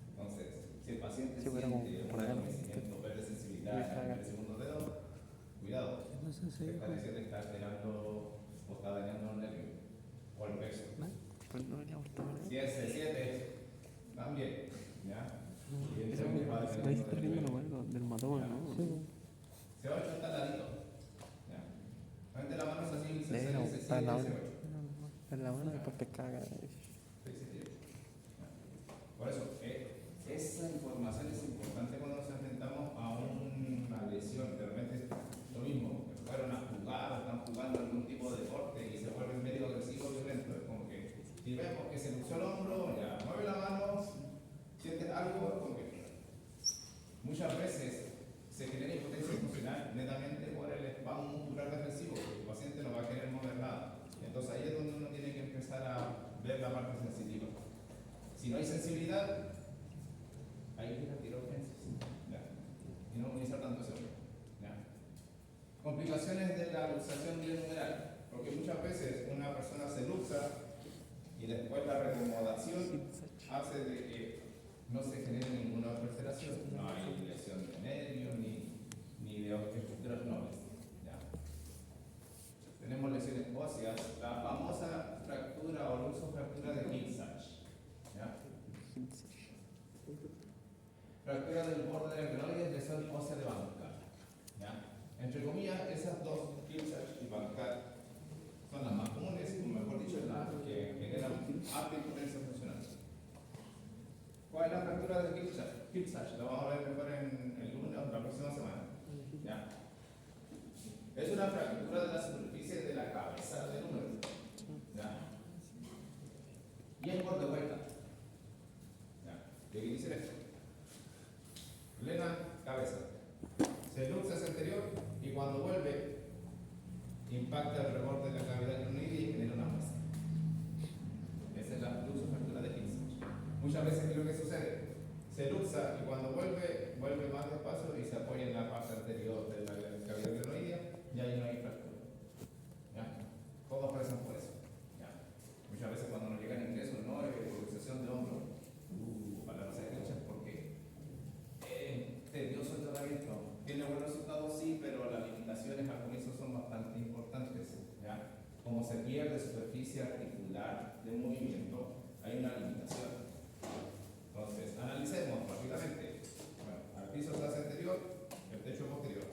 Entonces, si el paciente Sí, pero como siente por un acá. adormecimiento, pérdida de sensibilidad en el segundo dedo, cuidado. Entonces sí, Esta lesión está alterando o está dañando el nervio o el peso. Pues no le ha gustado. Si es C7, también, ¿ya? Y Eso evidentemente va a me depender está del viendo nivel. lo del matón, ¿no? C8 está al ladito. ¿Ya? Frente la mano es así, C6, Pero C7, está al lado. C8. En la mano después pescada. Por eso, esa información es importante cuando nos enfrentamos a una lesión. De repente, lo mismo, fueron a jugar, están jugando algún tipo de deporte y se vuelven medio agresivo violento. Es como que, si vemos que se luxó el hombro, ya mueve la mano, sientes algo, como que muchas veces se genera impotencia funcional netamente por el espasmo muscular defensivo, porque el paciente no va a querer mover nada. Entonces ahí es donde uno tiene que empezar a ver la parte sensitiva. Si no hay sensibilidad, hay que retirar urgencias. ¿Ya? Y no utilizar tanto ese hombro. ¿Ya? Complicaciones de la luxación bilateral, porque muchas veces una persona se luxa y después la reacomodación hace de que no se genere ninguna alteración. No hay lesión de nervios ni de estructuras nobles. ¿Ya? Tenemos lesiones óseas, la famosa fractura o luxofractura de Hill-Sachs. ¿Ya? Fractura del borde del glenoides, lesión ósea de Bancar. ¿Ya? Entre comillas, esas dos, Hill-Sachs y Bancar, son las más comunes, o mejor dicho, las que generan alta impotencia funcional. ¿Cuál es la fractura de Hill-Sachs? Lo vamos a ver mejor en el lunes o la próxima semana. ¿Ya? Es una fractura de la superficie de la cabeza del húmero. ¿Ya? Y es por de vuelta. ¿Ya? ¿Qué quiere decir esto? Plena cabeza. Se luxa hacia anterior y cuando vuelve impacta el reborde de la cavidad craneoidea y genera una masa. Esa es la luxofractura de Hill-Sachs. Muchas veces, ¿qué es lo que sucede? Se luxa y cuando vuelve más despacio y se apoya en la parte anterior de la cavidad craneoidea y ahí no hay fractura. ¿Ya? Todos parecen por eso. ¿Ya? Muchas veces cuando nos llegan ingresos, ¿no? Luxación de hombro. Para no ser hechas porque tedioso el tratamiento. Tiene buenos resultados, sí, pero las limitaciones al comienzo son bastante importantes. ¿Ya? Como se pierde superficie articular de movimiento, hay una limitación. Entonces, analicemos rápidamente. Bueno, al piso se hace anterior, el techo posterior.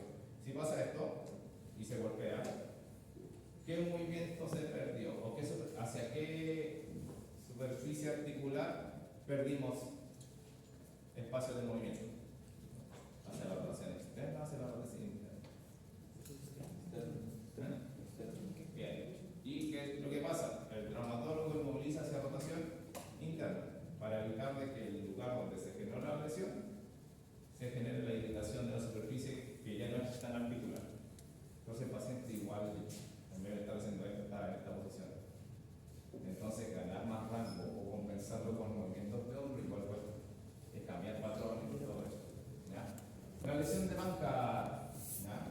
lesión de banca, ¿ya?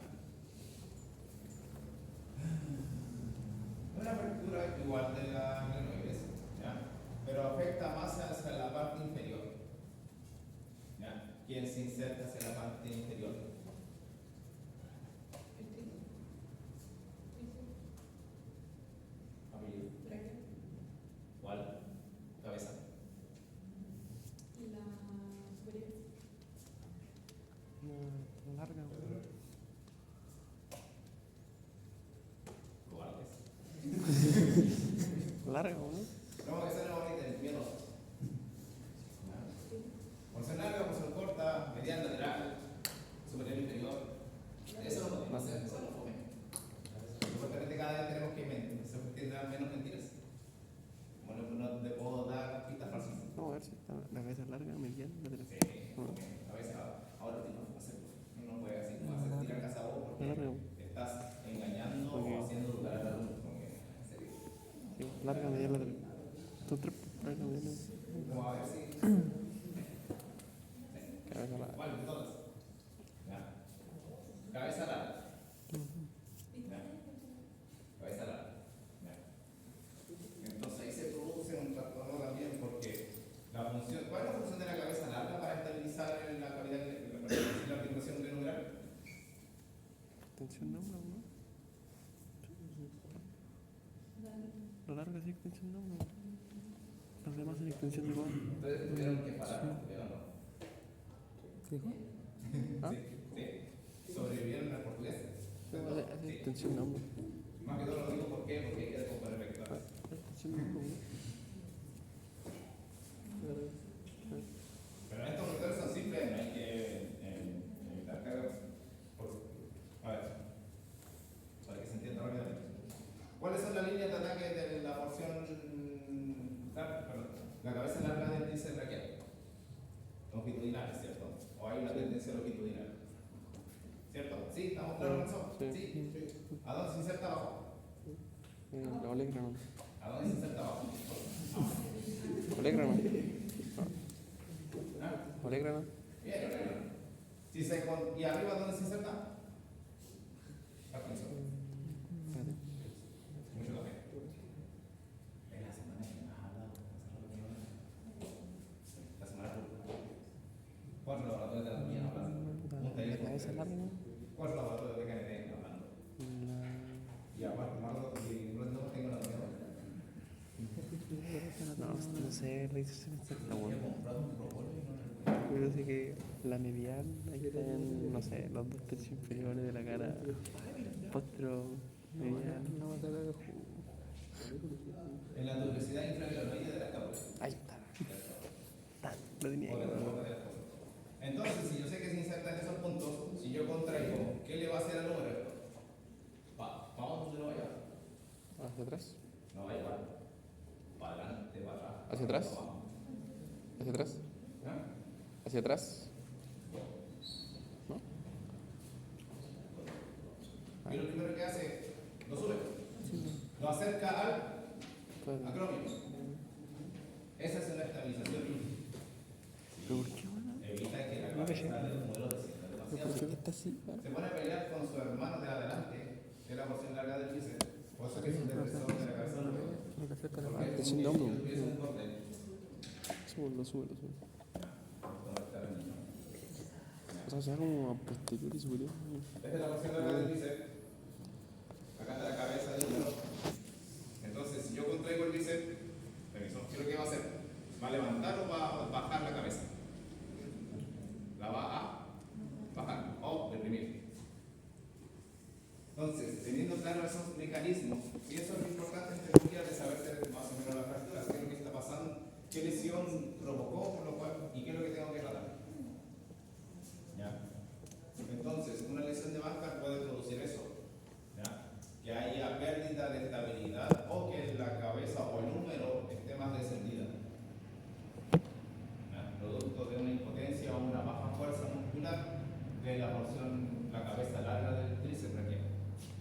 Una fractura igual de la glenoides, ¿ya? Pero afecta más hacia la parte inferior, ¿ya? ¿Quién se inserta hacia la parte inferior? Apellido. ¿Cuál? Cabeza. La larga, weón. Cobardes. Larga, weón. No, esa no bonita, el miedo. Porción larga, porción corta, mediana, lateral, superior, inferior. Eso no podemos hacer, eso no fome. Importante, cada vez tenemos que tendrán menos mentiras. Como no te puedo dar pistas falsas. No, a ver si está la cabeza larga, mediana, lateral. Sí, a veces ahora no hacerlo. Uno puede así como hacer tirar casa a vos porque Larga, estás engañando o haciendo dudar al alumno. En serio. sí, larga, mediana, lateral. Son tres, larga, mediana. Como a ver si. Cabeza larga. ¿Cuál de todas? Ya. Cabeza larga. Ya. Cabeza larga. Ya. Entonces ahí se produce un trastorno también porque la función, ¿cuál es la función de la cabeza larga para estabilizar la cavidad, la articulación glenohumeral? Extensión de hombro, ¿no? La larga sí, extensión de hombro. Las demás son extensión de codo. Entonces tuvieron que parar, ¿o no? ¿Qué dijo? ¿Ah? Sí. ¿Sobrevivieron al portugués? Es extensión de hombro. Más que todo lo digo porque hay que descomponer vectores. Extensión de hombro, ¿no? Pero estos vectores son simples, no hay que evitar cargas. A ver, para que se entienda rápidamente. ¿Cuáles son las líneas de ataque de la porción la cabeza larga del tríceps braquial? Longitudinal, ¿cierto? ¿O hay una tendencia longitudinal? ¿Cierto? ¿Sí? ¿Estamos claros con eso? Sí. Sí. ¿A dónde se inserta abajo? La olecra, ¿no? ¿A dónde se inserta abajo? Olecra, ¿no? ¿Ah? Olecra, ¿no? Bien, bien. ¿Y arriba dónde se inserta? Atención. Espérate. Mucho café. Es la semana que más ha hablado. La semana pública. 4 laboratorios de anatomía hablando. Un taller La cabeza larga, ¿no? 4 laboratorios de KNT hablando. Y aparte, Marco, y no tengo la anatomía. No sé, la hice exacta, Yo he weón. comprado un propolo y no Yo sé que la medial, ahí están, no sé, los dos tercios inferiores de la cara. Postro, medial. No va a sacar el jugo. en la tuberosidad infraglenoide de la escápula. Ahí está. Lo tenía Por que el reporte de las cosas. Entonces, si yo sé que se inserta en esos puntos, si yo contraigo, ¿qué le va a hacer al número esto? Vamos donde no vaya. ¿Hacia atrás? No va igual. Para adelante, para atrás. ¿Hacia atrás? Vamos. ¿Hacia atrás? ¿Ah? ¿Hacia atrás? ¿No? Y lo primero que hace, lo sube. Lo acerca al Espérate. acrómio. Esa es una estabilización. ¿Pero por qué, weón? Evita que la No me cabeza llega. del modelo descienda ¿Pero demasiado. por qué está así? Se pone a pelear con su hermano de adelante, que es la porción larga del bíceps. Por eso que es un depresor de la cabeza del modelo. Lo que acerca la Porque parte. es sin un hombro. si yo tuviese un corte. Súbelo, súbelo, súbelo. No, está bien. O sea, se da como posterior y superior. Esta es la porción larga del bíceps. Acá está la cabeza del húmero. Entonces, si yo contraigo el bíceps, permiso, ¿qué es lo que va a hacer? ¿Va a levantar o va a bajar la cabeza? La va a bajar o deprimir. Entonces, teniendo claro esos mecanismos, y eso es lo importante en teología de saber más o menos las fracturas, qué es lo que está pasando, qué lesión provocó, por lo cual, y qué es lo que tengo que tratar. ¿Ya? Entonces, una lesión de banca puede producir eso. ¿Ya? Que haya pérdida de estabilidad o que la cabeza o el húmero esté más descendida. ¿Ya? Producto de una impotencia o una baja fuerza muscular de la porción, la cabeza larga del tríceps braquial.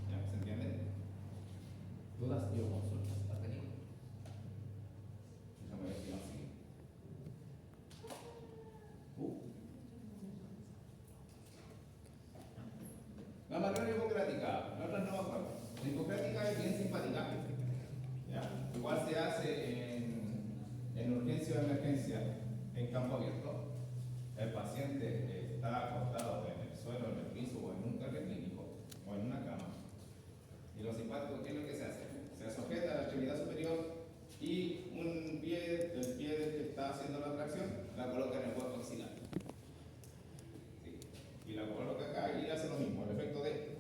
¿Ya? ¿Se entiende? ¿Dudas? Yo consultas a técnico. Déjame ver si va a seguir. campo abierto, el paciente está acostado en el suelo, en el piso o en un carril clínico o en una cama. Y lo simpático, ¿qué es lo que se hace? Se sujeta a la extremidad superior y un pie, el pie del que está haciendo la tracción, la coloca en el hueco axilar. ¿Sí? Y la coloca acá y hace lo mismo, el efecto de...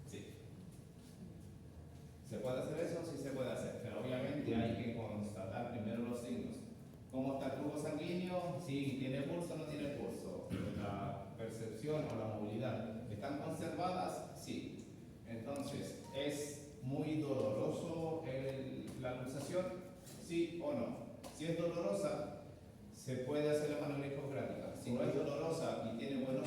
Sí. ¿Se puede hacer eso? Sí se puede hacer, pero obviamente hay que constatar primero los signos. ¿Cómo está el flujo sanguíneo? Si tiene pulso o no tiene pulso. La percepción o la movilidad, ¿están conservadas? Sí. Entonces, ¿es muy doloroso la pulsación? ¿Sí o no? Si es dolorosa, se puede hacer la maniobra hipocrática. Si no es dolorosa y tiene buenos